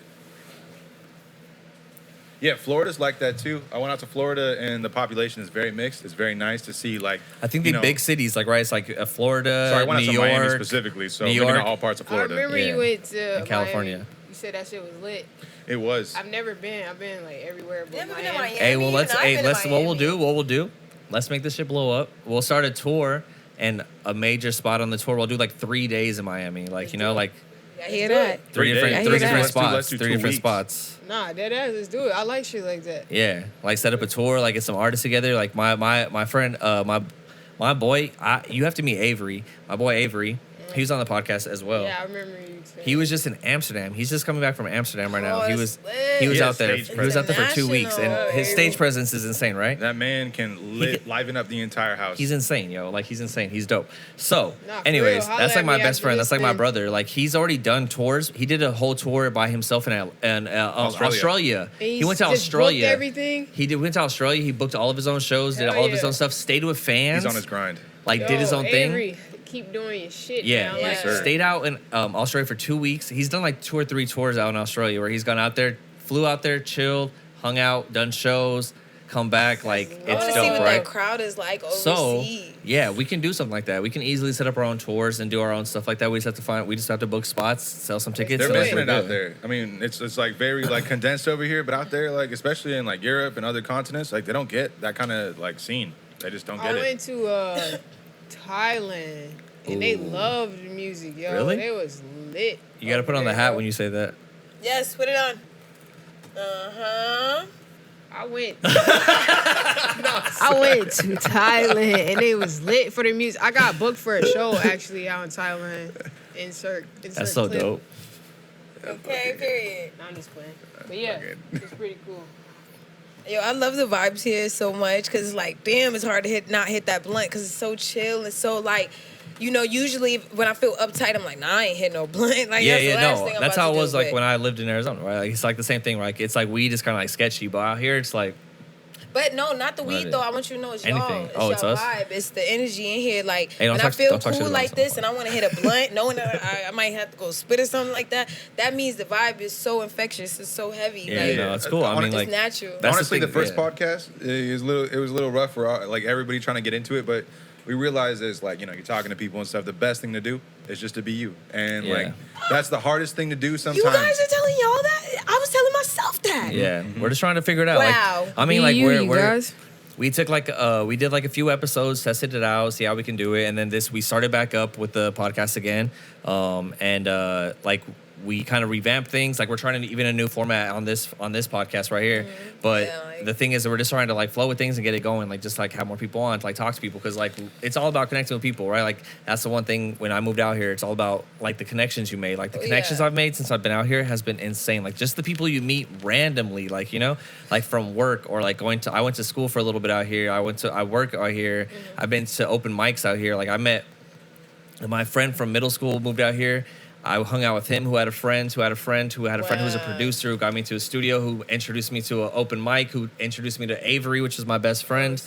Yeah, Florida's like that too. I went out to Florida and the population is very mixed. It's very nice to see like I think you the know- big cities, like right, it's like Florida, Sorry, I went New out to York, Miami specifically, so New maybe York. not all parts of I Florida. remember Yeah. you went to In California. Miami. You said that shit was lit. It was. I've never been. I've been like everywhere but Never been to Miami. Miami. Hey, well, let's I've been to what we'll do. Let's make this shit blow up. We'll start a tour and a major spot on the tour. We'll do like 3 days in Miami, like you know, like I hear that. three days. different I three hear different that. Let's spots, do three 2 different weeks. spots. Nah, dead ass. Let's do it. I like shit like that. Yeah, like set up a tour, like get some artists together. Like my friend, my boy, you have to meet Avery, my boy Avery, He was on the podcast as well. Yeah, I remember you saying. He was just in Amsterdam. He's just coming back from Amsterdam right now. Oh, He that's was lit. he was He out has there. stage He was out there for 2 weeks, and International. his stage presence is insane, right? That man can liven up the entire house. He's insane, yo. Like, he's insane. He's dope. So, Nah, for anyways, real. Holla that's like at my me best after friend. this That's like my then. brother. Like, he's already done tours. He did a whole tour by himself in Australia. He went to just Australia. booked everything. Went to Australia. He booked all of his own shows, did Hell all of his yeah. own stuff, stayed with fans. He's on his grind. Like, Yo, did his own thing. Avery, keep doing your shit. Yeah, now. Yes, Like, sir. stayed out in Australia for 2 weeks. He's done like 2 or 3 tours out in Australia where he's gone out there, flew out there, chilled, hung out, done shows, come back. Like, I it's want to see dope, what right? that crowd is like So overseas. yeah, we can do something like that. We can easily set up our own tours and do our own stuff like that. We just have to book spots, sell some tickets. They're and missing we're it out good. there. I mean, it's like very like condensed over here, but out there, like especially in like Europe and other continents, like they don't get that kind of like scene. They just don't I get it. went to Thailand and they Ooh. loved the music, yo. Really? They was lit. You got to put on the hat when you say that. Yes, put it on. I went. I went to Thailand and it was lit for the music. I got booked for a show actually out in Thailand. Insert That's so clip. dope. Okay, period. Nah, I'm just playing. But yeah, it's pretty cool. Yo, I love the vibes here so much because it's like, damn, it's hard to not hit that blunt because it's so chill. It's so like, you know, usually when I feel uptight, I'm like, nah, I ain't hit no blunt. Like, that's the last thing I'm That's about how it to was do, like but- when I lived in Arizona, right? Like, it's like the same thing, right? It's like weed is kind of like sketchy, but out here it's like But no, not the What weed is though. it? I want you to know it's Anything. y'all. It's Oh, it's y'all us? vibe. It's the energy in here. Like Hey, don't when I talk- feel don't talk shit cool about like myself. this and I want to hit a blunt, knowing that I might have to go spit or something like that, that means the vibe is so infectious. It's so heavy. yeah, like, no, it's cool. I mean, it's like natural. that's Honestly, the the, thing, first yeah. podcast it was a little rough for like everybody trying to get into it, but we realized is like, you know, you're talking to people and stuff. The best thing to do is just to be you, and Yeah. like that's the hardest thing to do sometimes. You guys are telling y'all that? I was telling myself that. Yeah, we're just trying to figure it out. Wow. Like, I mean, Be like you, we're you guys. we took like we did like a few episodes, tested it out, see how we can do it, and then we started back up with the podcast again, and like we kind of revamped things. Like we're trying to even a new format on this podcast right here. But Yeah, like- the thing is that we're just trying to like flow with things and get it going. Like just like have more people on to like talk to people because like it's all about connecting with people, right? Like that's the one thing when I moved out here. It's all about like the connections you made. Like the Oh, connections yeah. I've made since I've been out here has been insane. Like just the people you meet randomly, like you know, like from work or like I went to school for a little bit out here. I work out here. Mm-hmm. I've been to open mics out here. Like I met my friend from middle school moved out here. I hung out with him who had a friend who had a friend who had a friend who was a Wow. producer who got me to a studio who introduced me to an open mic who introduced me to Avery, which is my best friend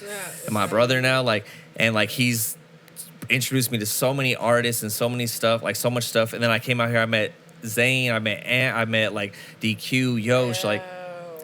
and my brother now. Like and like he's introduced me to so many artists and so many stuff, like so much stuff. And then I came out here, I met Zane, I met Ant, I met like DQ, Yosh, like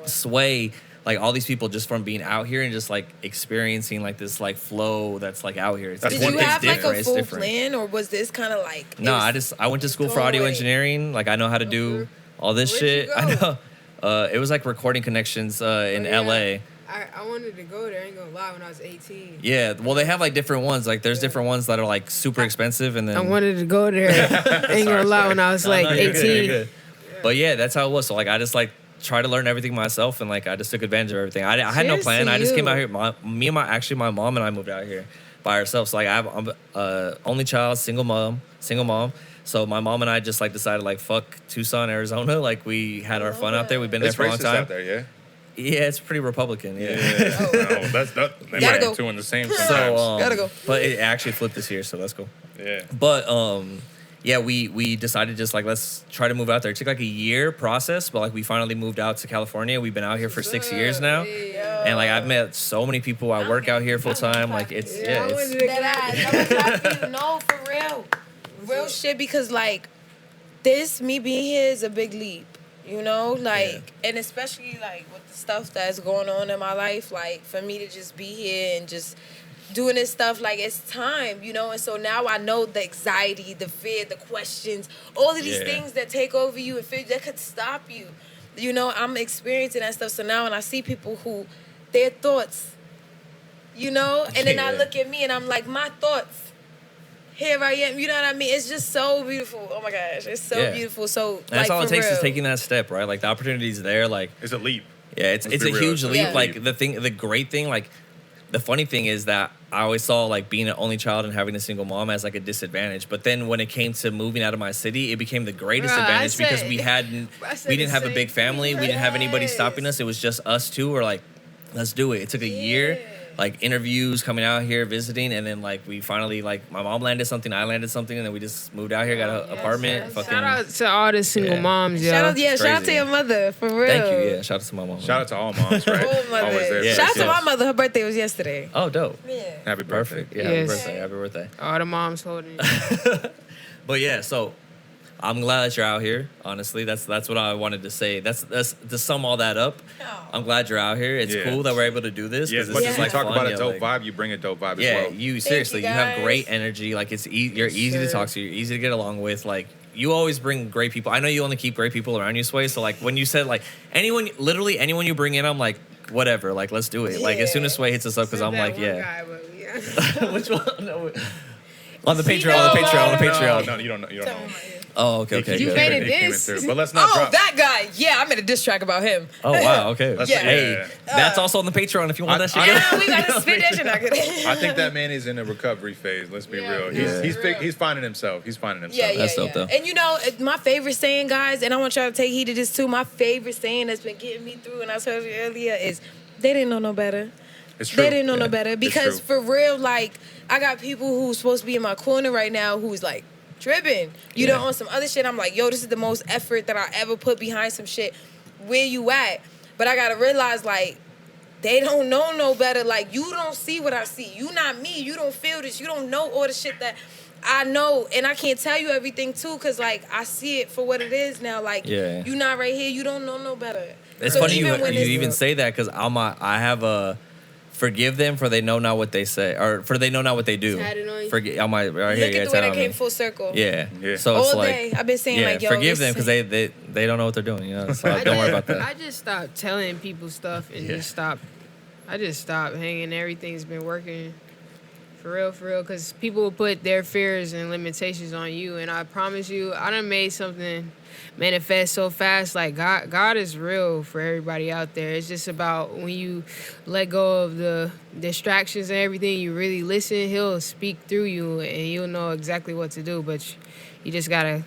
Sway, like all these people just from being out here and just like experiencing like this like flow that's like out here. It's That's Did one you thing have like different. a It's full different. plan, or was this kind of like? No, it was- I went to school for audio Go away. engineering. Like I know how to do all this Where'd shit. you I go? know. It was like recording connections in yeah. LA. I wanted to go there, I ain't gonna lie, when I was 18. Yeah, well they have like different ones. Like there's different ones that are like super expensive and then I wanted to go there. Ain't gonna lie, when I was like No, you're 18. good, you're good. But yeah, that's how it was. So like I just like try to learn everything myself and like I just took advantage of everything. I had no Cheers plan. to I just came you. out here. My mom and I moved out here by ourselves. So like I'm only child, single mom. So my mom and I just like decided like fuck Tucson, Arizona. Like we had our fun out there. We've been there It's for a long racist time. out there, yeah. Yeah, it's pretty Republican. Yeah. No, that's they Gotta might go. have two in the same. So sometimes. Gotta go. But it actually flipped this year, so that's cool. Yeah. But yeah, we decided just like let's try to move out there. It took like a year process, but like we finally moved out to California. We've been out here for 6 years now, and like I've met so many people. I work out here full time. Like it's Yeah, I it's wanted to That I'm gonna clap for you. No, for real shit. Because like me being here is a big leap. You know, like, and especially like with the stuff that's going on in my life, like for me to just be here and just doing this stuff, like it's time, you know. And so now I know the anxiety, the fear, the questions, all of these Yeah. things that take over you and fear that could stop you. You know, I'm experiencing that stuff. So now when I see people who their thoughts, you know, and then I Yeah. look at me and I'm like, my thoughts. Here I am, you know what I mean? It's just so beautiful. Oh my gosh, it's so Yeah. beautiful. So and that's like, all it for takes is real. taking that step, right? Like the opportunity's there. Like It's a leap. yeah, it's Let's a be real, huge it's a leap. Yeah. Like the great thing, like the funny thing is that I always saw like being an only child and having a single mom as like a disadvantage. But then when it came to moving out of my city, it became the greatest Bruh, advantage because we we didn't have a big family. We didn't have anybody stopping us. It was just us two. We're like, let's do it. It took a year, like interviews, coming out here, visiting, and then like we finally like my mom landed something, I landed something, and then we just moved out here, got an apartment. Fucking, Shout out to all the single moms, yo. Shout out, shout out to crazy. your mother, for real. Thank you. Yeah, shout out to my mom. Shout out to all moms, right? Oh, mother. Always there. Yeah, Shout out to yes. my mother. Her birthday was yesterday. Oh, dope. Yeah. Happy birthday. Perfect. Yeah, Yes. happy birthday. All the moms holding it. But yeah, so I'm glad that you're out here. Honestly, that's what I wanted to say. That's to sum all that up. I'm glad you're out here. It's Yeah. cool that we're able to do this. Yeah, 'cause as this much is as we like talk fun, about a yo, dope like- vibe, you bring a dope vibe Yeah, as well. you seriously, you have guys. great energy. Like you're easy to sir. talk to. You're easy to get along with. Like you always bring great people. I know you only keep great people around you, Sway. So like when you said like literally anyone you bring in, I'm like whatever. Like let's do it. Like as soon as Sway hits us up, because I'm That like one yeah. guy, but yeah. Which one? No. On the See, Patreon. On the no, Patreon. On the no, Patreon. No, you don't know. You don't know. Oh, okay, okay. You good. made it He came in this. through. But let's not Oh, drop. that guy. Yeah, I made a diss track about him. Oh wow, okay. Let's- Yeah. Hey, that's also on the Patreon if you want that shit. Yeah, we gotta spit that shit. I think that man is in a recovery phase. Let's be Yeah. real. Yeah. He's finding himself. He's finding himself. Yeah, yeah, That's dope, yeah. though. And you know, my favorite saying, guys, and I want y'all to take heed of this too. My favorite saying that's been getting me through, and I told you earlier, is they didn't know no better. It's true. They didn't know no Yeah. better because true. for real, like I got people who's supposed to be in my corner right now who's like tripping, you Yeah. know, on some other shit. I'm like, yo, this is the most effort that I ever put behind some shit. Where you at? But I gotta realize, like, they don't know no better. Like, you don't see what I see. You not me. You don't feel this. You don't know all the shit that I know, and I can't tell you everything too, cause like I see it for what it is now. Like, Yeah. you not right here. You don't know no better. It's So funny you when it's- even say that because I have a forgive them for they know not what they say or for they know not what they do. Tatted on you. Forget I might right here. Look Yeah, at the way tat that on came me. full circle. Yeah. Yeah. So it's All like day I've been saying yeah, like, yo, forgive them listen. because they don't know what they're doing. You know, so don't worry about that. I just stopped telling people stuff and I just stopped hanging. Everything's been working for real, because people will put their fears and limitations on you. And I promise you, I done made something manifest so fast. Like, God is real for everybody out there. It's just about when you let go of the distractions and everything, you really listen, he'll speak through you and you'll know exactly what to do. But you just got to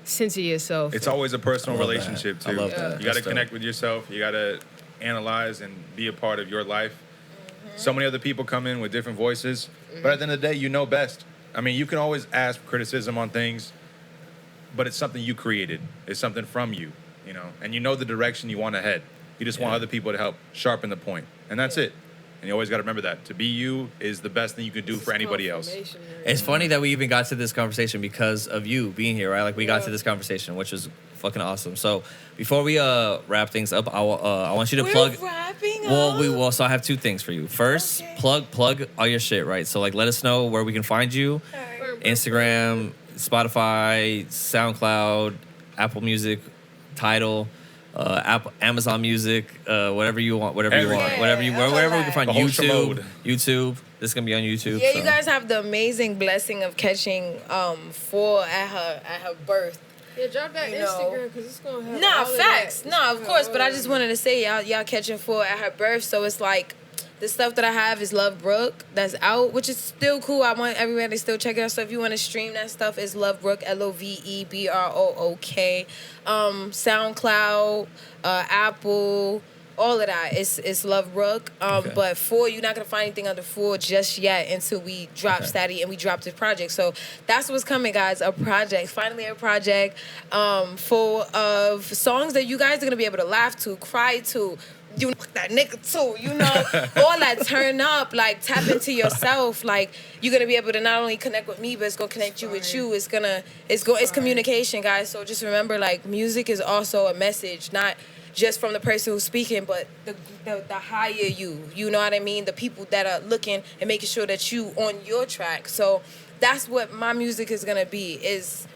censor yourself. It's always a personal I love relationship that. I too. love that. You got to That's dope. connect with yourself. You got to analyze and be a part of your life. So many other people come in with different voices, but at the end of the day, you know best. I mean, you can always ask criticism on things, but it's something you created. It's something from you, you know, and you know the direction you want to head. You just want Yeah. other people to help sharpen the point, and that's it. And you always got to remember that. To be you is the best thing you could do for anybody else. It's funny that we even got to this conversation because of you being here, right? Like we got to this conversation, which was fucking awesome. So before we wrap things up, I want you to We're plug. wrapping Well, up. so I have two things for you. First, Okay. plug all your shit, right? So like, let us know where we can find you. Instagram, Spotify, SoundCloud, Apple Music, Tidal, Amazon Music, whatever you want, wherever you want, Everything. wherever we can find The whole YouTube. shemode. YouTube. This is gonna be on YouTube. Yeah, so. you guys have the amazing blessing of catching Four at her birth. Yeah, drop that You know. Instagram because it's gonna have Nah, all of facts. that. Nah, of course. But I just wanted to say y'all catching Four at her birth. So it's like the stuff that I have is Love Brook that's out, which is still cool. I want everybody to still check it out. So if you want to stream that stuff, it's Love Brook, LOVEBROOK. SoundCloud, Apple. All of that, it's Love Brook. Okay. But Four, you're not gonna find anything under Four just yet until we drop Okay. Statty and we drop this project. So that's what's coming, guys. A project, finally a project, full of songs that you guys are gonna be able to laugh to, cry to. You know, that nigga too, you know, all that turn up, like tap into yourself. Like you're gonna be able to not only connect with me, but it's gonna connect you with you. It's communication, guys. So just remember, like music is also a message, not just from the person who's speaking, but the higher you know what I mean? The people that are looking and making sure that you on your track. So that's what my music is gonna be, is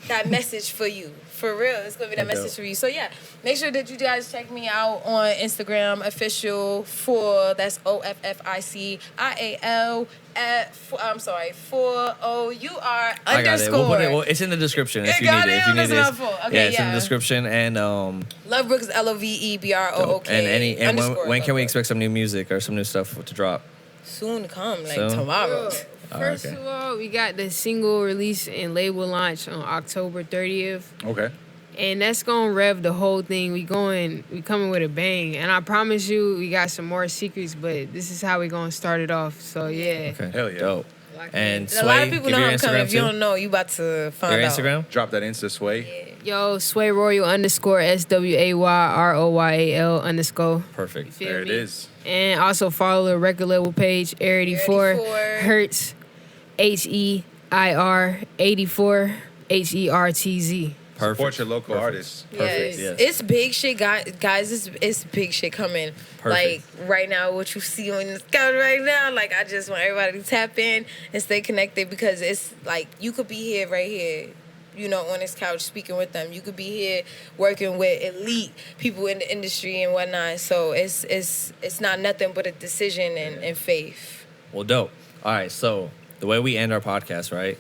that message for you. For real, it's gonna be that message for you. So yeah, make sure that you guys check me out on Instagram, official for that's OFFICIAL I'm sorry, 4OUR I got it. We'll put it. Well, it's in the description if you need it. If you need it, it's in the description. And Lovebrooks LOVEBROOK. And when can we expect some new music or some new stuff to drop? Soon to come, like tomorrow. First of all, we got the single release and label launch on October 30th. Okay. And that's gonna rev the whole thing. We coming with a bang. And I promise you, we got some more secrets, but this is how we gonna start it off. So yeah. Okay. Hell yeah. Dope. And a lot of people know I'm coming. If you don't know, you about to find your out. Instagram? Drop that Insta Sway. Yo, Sway Royal _SWAYROYAL_. Perfect. There it is. And also follow the record label page, Air 84 Hertz, HEIR 84 HERTZ. Perfect. Support your local artists. Perfect. Yes. It's big shit, guys. It's big shit coming. Like right now, what you see on the scout right now. Like I just want everybody to tap in and stay connected because it's like you could be here, right here, you know, on this couch speaking with them. You could be here working with elite people in the industry and whatnot. So it's not nothing but a decision and faith. Well, dope. All right, so the way we end our podcast, right,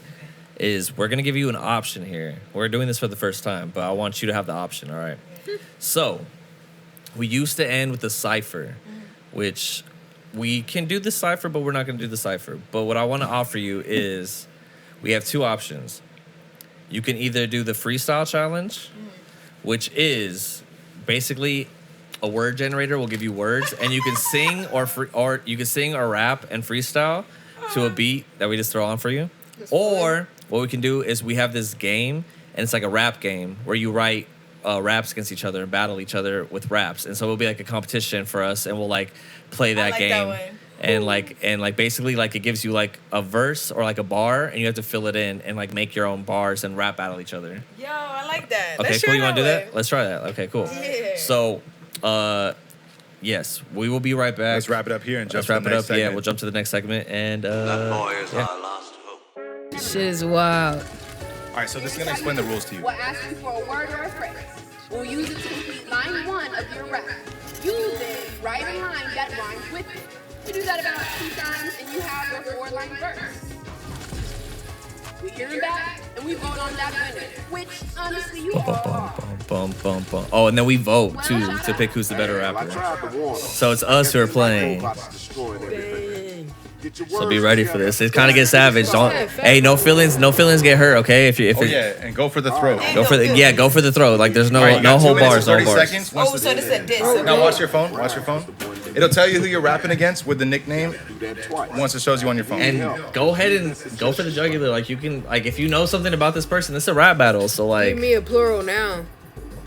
is we're going to give you an option here. We're doing this for the first time, but I want you to have the option, all right? So we used to end with the Cypher, which we can do the Cypher, but we're not going to do the Cypher. But what I want to offer you is we have two options. You can either do the freestyle challenge, which is basically a word generator will give you words, and you can sing or you can sing or rap and freestyle to a beat that we just throw on for you. Or what we can do is we have this game, and it's like a rap game where you write raps against each other and battle each other with raps. And so it'll be like a competition for us, and we'll like play that game. And basically like it gives you like a verse or like a bar, and you have to fill it in and like make your own bars and rap battle each other. Yo, I like that. Okay, cool. You want to do that? Let's try that. Okay, cool. Yeah. So, yes, we will be right back. Let's wrap it up here and jump to the next Yeah, segment. we'll jump to the next segment. And That boy is our last hope. Shit is wild. All right, so this is going to explain the rules to you. We'll ask you for a word or a phrase. We'll use it to complete line one of your rap. You then write a line that rhymes with it. You do that about 2 times and you have your 4-line verse. We hear it back and we vote on that winner, which honestly you all are. Oh, and then we vote too to pick who's the better rapper. So it's us who are playing. So be ready for this. It kind of gets savage. No feelings get hurt. Okay, if you're and go for the throw. go for the throw. Like there's no Right, you no got 2 whole minutes bars, and no 30 bars. seconds. Oh, so this is a diss. Okay. Now watch your phone. It'll tell you who you're rapping against with the nickname once it shows you on your phone. And go ahead and go for the jugular. Like you can, like if you know something about this person, it's a rap battle. So like, Give me a plural noun.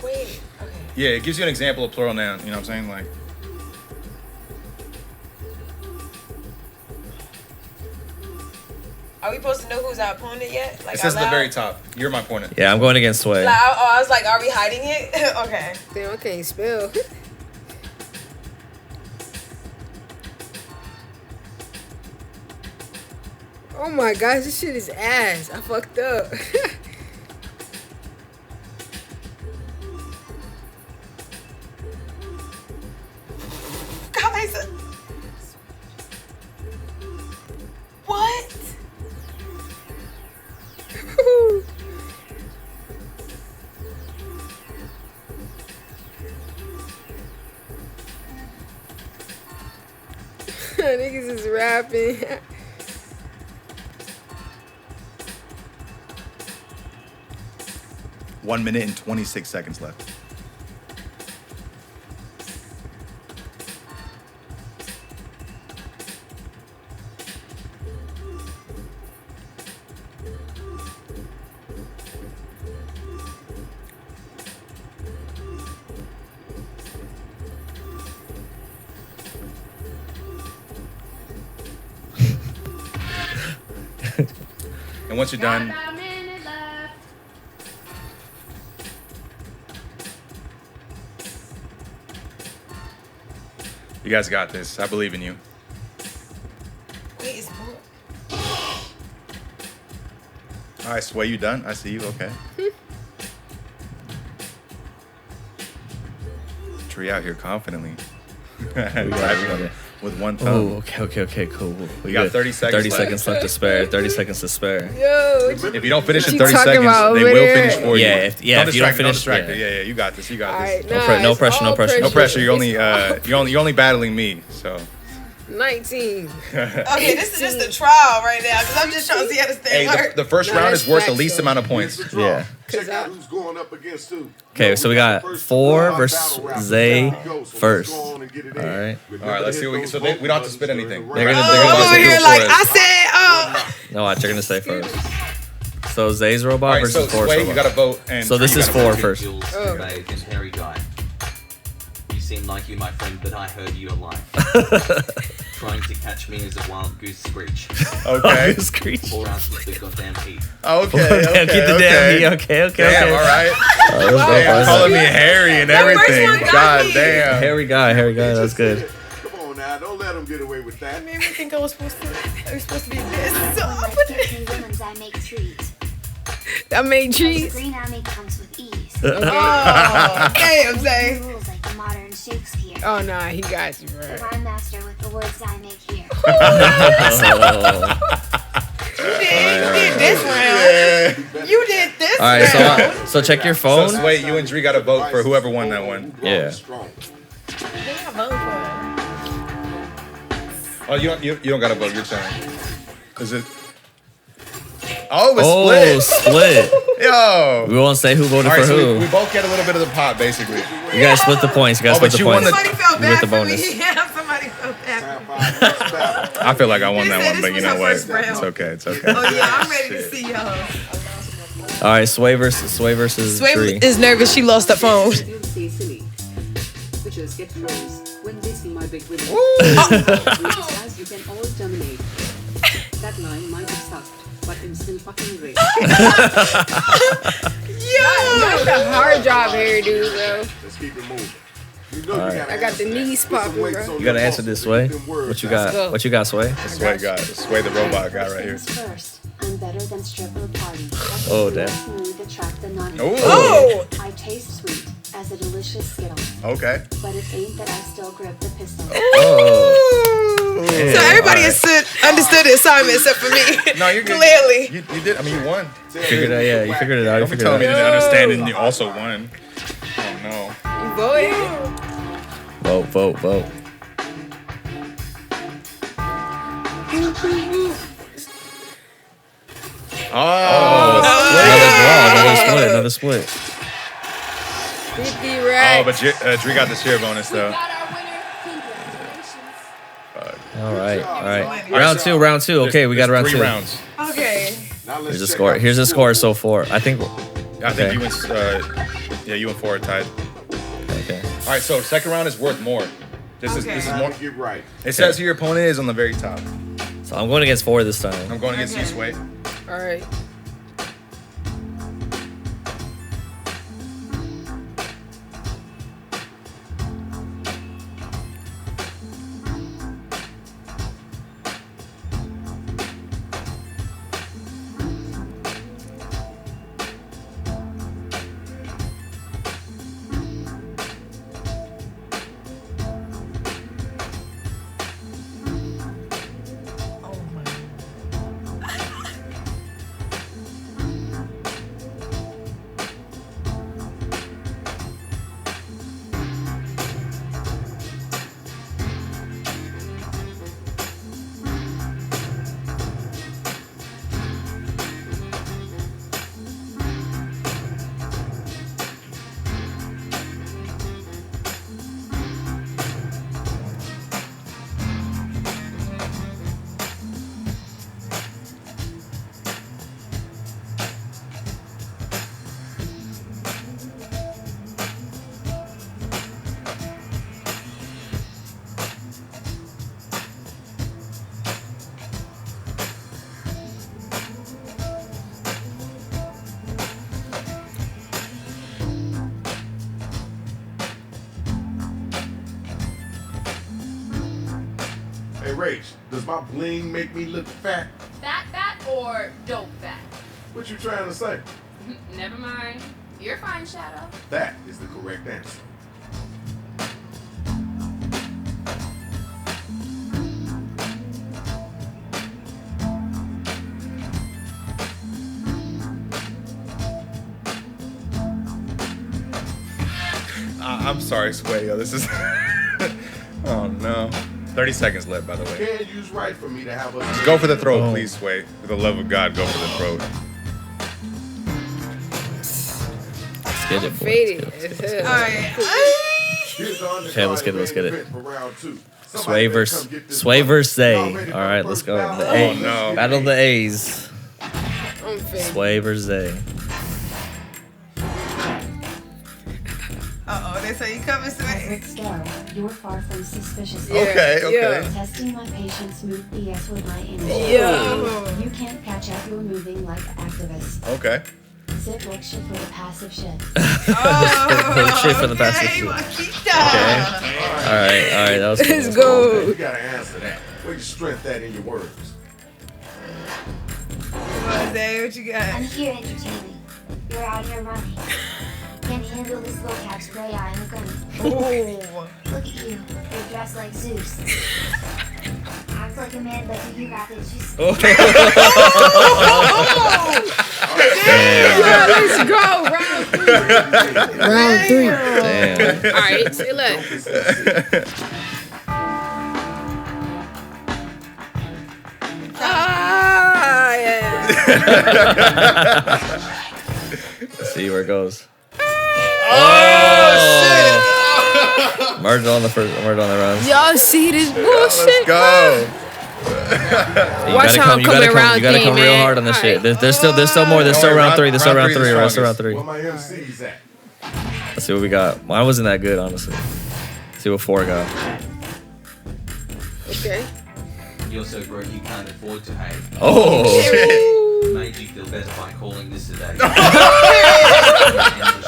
Wait. Okay. Yeah, it gives you an example of plural noun. You know what I'm saying? Like, Are we supposed to know who's our opponent yet? Like it says at the out very loud? top. You're my opponent. yeah, I'm going against Sway. Like, I was like, are we hiding it? Okay. Damn, I can't spell. Oh my gosh, this shit is ass. I fucked up. Guys. What? Niggas is rapping. 1 minute and 26 seconds left. And once you're done, About a minute left. you guys got this. I believe in you. Wait, it's more. All right, Sway, you done? I see you. Okay. Tree out here confidently. With one Oh, thumb. okay, cool. We got 30 seconds 30 left. seconds left to spare. 30 seconds to spare. Yo, If you don't finish in you 30 talking seconds, about they over will there? finish for you. Yeah, if you don't distract, finish, distract yeah. it. Yeah, you got this. You got all this. right, nah, No it's pressure, no all pressure. No pressure. You're only It's you're only battling me. So 19. Okay, this is just a trial right now because I'm just trying to see how this thing hey, works. the first No, round that's is worth the facts, least though. amount of points. Yeah. Check out who's going up against who. Okay, so we got 4 versus Zay first. All right. All right, let's see what we get. So we don't have to spit anything. They're gonna I'm do over it here for like us. I said. Oh, No, watch, they're gonna say first. So Zay's All robot right, so versus Force Sway, you robot. got to vote. And So this you is gotta 4 vote. first. Jules, Oh. Vague, and Harry died. You seem like you, my friend, but I heard you alive. Trying to catch me is a wild goose screech. Okay. Screech. Pour out the goddamn heat. Okay. Keep the damn heat. Okay. Damn, all right. Alright. Damn, calling me Harry and That first everything. one got God me. damn. Harry guy, that's good. Come on now, don't let them get away with that. made me think I was supposed to be this. So I put it. Villains I make trees. I made trees. Green army comes with ease. Oh, damn, Zay. Rules like the modern Shakespeare. Oh, nah, he got you, bro. I'm master with the words I make here. You did this round. You did this All right, round. so check your So phone. Sway, you and Dri got to vote for whoever won that one. Yeah. Oh, you don't got to vote. Your turn. Is it? Oh, Oh, it's split. split. Yo. We won't say who voted All right, for so who. we both get a little bit of the pot, basically. You guys split the points. You guys Oh, split but the you won points. Somebody felt You bad get the for bonus. me. Yeah, somebody felt bad for me. I feel like I won They that said one, this but you was know her what? first round. It's okay. It's okay. Oh yeah, I'm ready to see y'all. All right, Sway versus Sway Dri. is nervous. She lost her phone. You'll stay silly. Witches get froze when they see my big window. As you can all terminate. That line might have sucked, but I'm still fucking great. That's a hard job here, dude, bro. Let's keep it moving. You know Alright. you gotta I got the answer knees that. Put some popping, weights bro. on You gotta your answer muscles this to way. get them words What you out. got? go. What you got, Sway? Sway the robot guy right here. First, I'm better than stripper party. Oh, damn. Smooth, attract the non. Oh. I taste sweet as a delicious skittle, Okay. but it ain't that I still grip the pistol. Oh. So everybody understood the assignment except for me. No, you're good. Clearly. You did. I mean, you won. Figured it out. Yeah, you figured it out. You Don't be figured telling me it you out. didn't understand and you also won. Oh no. You voted? Vote. Oh. Another split. 50 Oh, racks. but Dri got the cheer bonus though. Got our winner. Congratulations. All right. Round two. Okay, we got There's round 3 two. rounds. Okay. Now let's Here's the check score. out Here's the score so far. I think. I think Okay. you and you and 4 are tied. Okay. All right, so second round is worth more. This is Okay. more. Time to get right. It says who your opponent is on the very top. So I'm going against 4 this time. I'm going against you, Sway. All right. Hey, Rach, does my bling make me look fat? Fat or dope fat? What you trying to say? Never mind. You're fine, Shadow. That is the correct answer. I'm sorry, Sway. Yo, this is. Oh no. 30 seconds left, by the way. Can't use right for me to have us. Go for the throat, please, Sway. For the love of God, go for the throat. Let's get it, boy. Faded. Let's get it. All right. Okay, let's get it. Let's get it. Sway Sway versus Zay. All right, let's go. The A. Oh, no. Battle of the A's. I'm faded. Sway versus Zay. Uh-oh, that's how you come and As say. it go, you're far from suspicious. Okay, okay. Testing my patience move BS with my energy. Yo. You can't catch up, you're moving like activists. Okay. Sit like shit for the passive shit. Shit for the passive shit. Okay. All right, that was cool. Let's go. You gotta answer that. Where you strength that in your words? What, Zay? What you got? I'm here entertaining. You're out here running. Can't handle this vocab spray eye and gunny. Oh. Look at you. You're dressed like Zeus. Act like a man, but you got this. Yeah, let's go. Round 3. Damn. All right, say left. Ah, yeah. Let's see where it goes. Oh, Merge on the rounds. Y'all see this shit! bullshit? Let's go. You Watch how I'm coming around You gotta thing, come real man. hard on this All shit. right. There's still more. There's still round 3. There's still round 3. There's still round 3. Where my MC's at? Let's see what we got. Mine wasn't that good, honestly. Let's see what 4 got. Okay. You're so broke you can't afford to hate. Oh. Made you feel better by calling this a day.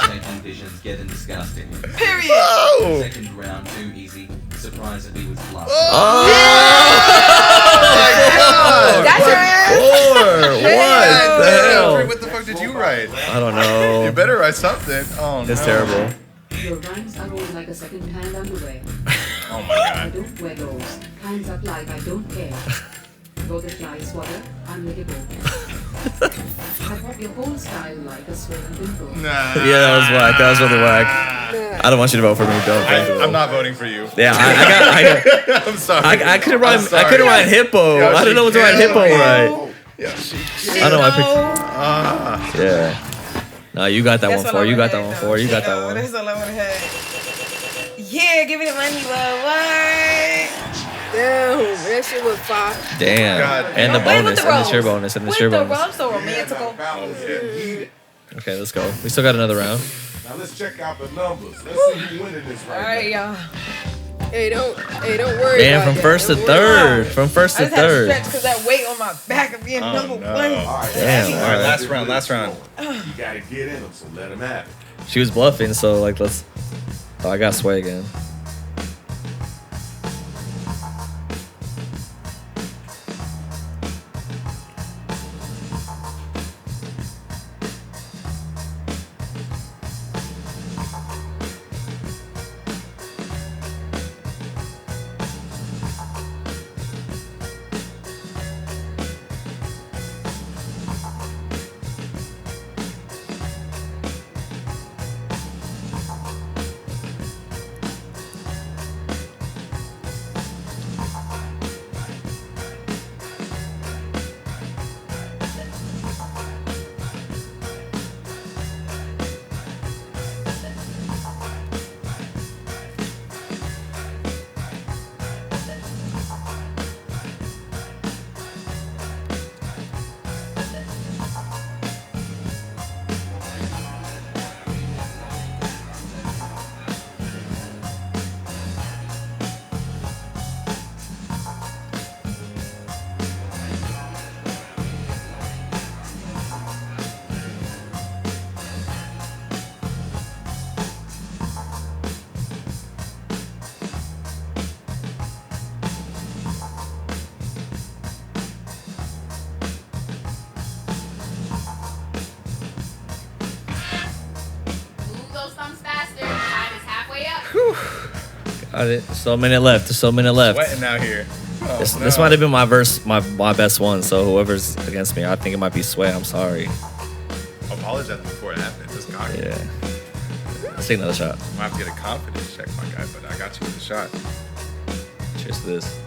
Shaking visions getting disgusting. Period. Oh. Second round too easy. Surprisingly with love. Oh. That's your ass. 4. What the hell? What the fuck did you write? I don't know. You better write something. Oh no. It's terrible. Your rhymes are rolled like a second-hand underwear. Oh my I god. don't wear those. Hands up like I don't care. Though the fly swatter, unlickable. I pop your whole style like a swollen pimple. Nah. Yeah, that was whack. That was really whack. I don't want you to vote for me. Don't. I'm not voting for you. Yeah, I'm sorry. I couldn't write. I'm I sorry. couldn't write hippo. Yo, I didn't know what to write hippo right. Yeah, she. I don't know. I picked. Ah. Yeah. No, you got that That's one all for. I You got would've that one had, for. You though. got that one. That's all I would have had. Yeah, give me the money, love. What? Damn, that shit was fire. Damn. God. And the Wait, with bonus. the And the cheer rose. bonus. And the With cheer the bonus. rose, so romantical. Okay, let's go. We still got another round. Now let's check out the numbers. Let's see who's winning this All right right, y'all. Hey, don't worry. Damn, about from that. first to Don't worry. third. From first I to just had to third. stretch because that weight on my back of being number no. one. now. All right, Damn, now, all right, last round, last round. You gotta get in them, so let them have it. She was bluffing, so like let's. Oh, I got Sway again. So a minute left. There's so a minute left. Sweating out here. Oh, This might have been my verse, my best one. So whoever's against me, I think it might be Sway. I'm sorry. Apologize before it happens. It's cocky. Yeah. Let's take another shot. Might have to get a confidence check, my guy, but I got you with the shot. Cheers to this.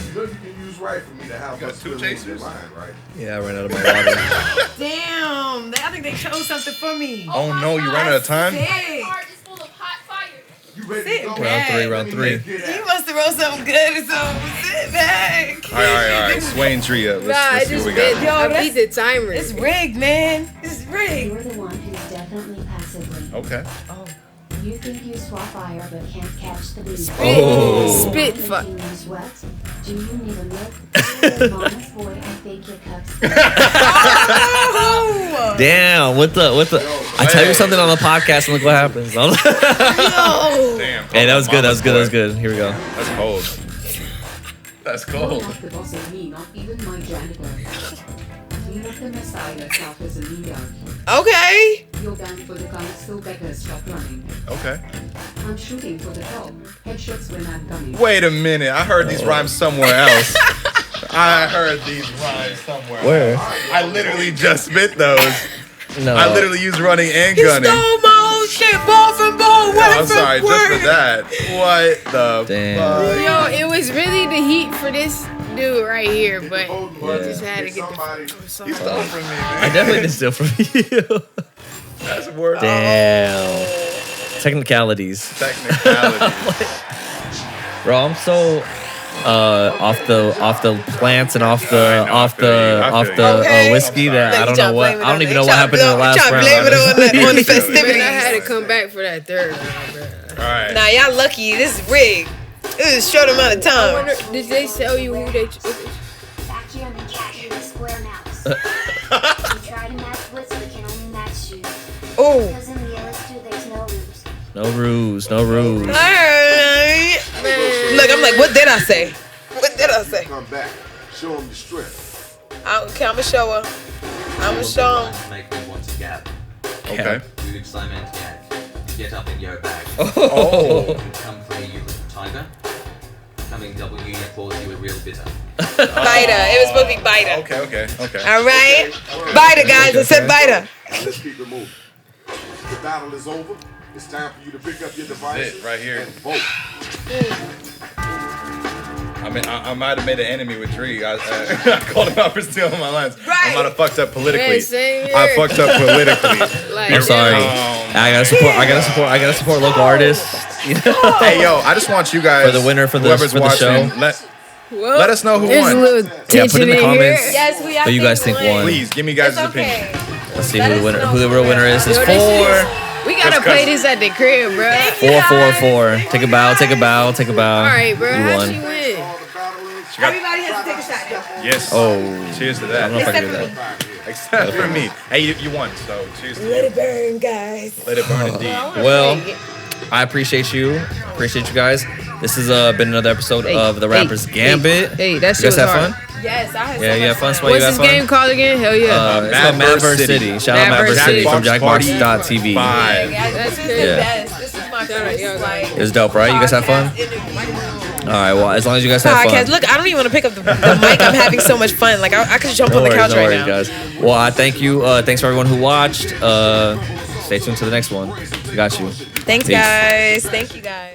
You know you can use right for me to have You got us two fill in chasers? your line, right? Yeah, I ran out of my water. Damn, I think they chose something for me. Oh no, you ran out of time? Sick. Heart is full of hot fire. You ready Sit to go? back. Round three. You must have wrote something good or something. Sit back. All right. Sway and Dri, Nah, I let's see just what we bit. got. Yo, I that's- beat the timer. It's rigged, man. It's rigged. You're the one who's definitely passively. Okay. You think you swap fire but can't catch the beat. Oh. Spit Do fuck. you use what? Do you need a look? You're mama's boy and fake your cups. Oh. Damn, what the? I tell you something on the podcast and look what happens. Yo. Damn. Hey, that was good. That was good. That was Mama's good. Here we go. boy. That's cold. That's You're cold. not the boss of me, not even my janitor. Clean up the mess I left out as a leader. Okay. You're banned for the count, so better stop running. Okay. I'm shooting for the top. Headshots when I'm coming. Wait a minute. I heard these rhymes somewhere else. I heard these rhymes somewhere. Where? I literally just spit those. No. I literally used running and You gunning. stole my old shit, ball from ball. Oh, I'm sorry, just for that. What the Damn. fuck? Yo, it was really the heat for this dude right here, but Hold the we button. just had to get the. Somebody- I'm sorry. You stole from me, I man. definitely did steal from you. That's word. Damn. Technicalities. Technicality. Bro, I'm so off the plants and off the I know, I feel you. Okay. whiskey that Look, I you don't tryna know what. blame it I don't on even it. know You what tryna happened in the blame- last you tryna round. blame it on honestly. the Man, festivities. I had to come back for that third round, bro. All right. Nah, y'all lucky. This is rigged. This is a short amount of I time. wonder, did they tell you who they? Vacuum and cat with a square mouse. You try to match wits but can only match shoes. Oh. Because in the LS2 there's no rules. No rules. No rules. Alright. Look, I'm like, what did I say? What did I say? Come back. Show them your strength. Okay, I'ma show her. I'ma show him. Make me want to gab. Okay. Dude, Simon gag. Get up in your bag. Oh. Come for me, you little tiger. Coming W calls you a real bitter. Biter. It was supposed to be biter. Okay. Alright? Biter, guys. I said biter. Now let's keep it moving. The battle is over. It's time for you to pick up your devices It right here. and vote. I mean, I might have made an enemy with Dri. I called him out for stealing my lines. I Right. might have fucked up politically. Yeah, same here. I fucked up politically. Like, I'm sorry. Oh, I gotta support local artists. You know? Hey, yo, I just want you guys For the winner for the- whoever's for the watching, show. Well, let us know who there's won. a little Yeah, tension put in the here. comments. Yes, we have Who you guys think won? Please give me guys' It's opinion. okay. Let's see Let who the us winner, know who the who real the winner is. It's Yo, this four. We gotta Just play 'cause- this at the crib, bro. Four, four, four. Take a bow. Take a bow. Take a bow. All right, bro. You How'd won. she win? All the battle is Everybody has to take a shot, though. Yes. Oh. Cheers to I don't know that. if I can do Except that. Except for me. Hey, you won, so cheers to Let you. it burn, guys. Let it burn indeed. Well, I appreciate you. Appreciate you guys. This has been another episode of the Rappers Gambit. Hey, that You shit guys was have hard. fun? Yes, I had Yeah, so you much had fun, fun. Sway? What's You this had fun? game called again? Hell yeah. It's called Madverse Madverse City. City. Shout out Madverse Madverse City. City from Jackbox Jackbox.tv. Five. Guys, this is the Yeah. best. This is my Shout out, first, yo, like, It was dope, right? You guys have fun? podcast interview. All right, well, as long as you guys have Podcast. fun. Look, I don't even want to pick up the mic. I'm having so much fun. Like, I could jump on the couch no right worries, now. guys. Well, I thank you. Thanks for everyone who watched. Stay tuned to the next one. Got you. Thanks, Peace. guys. Thank you, guys.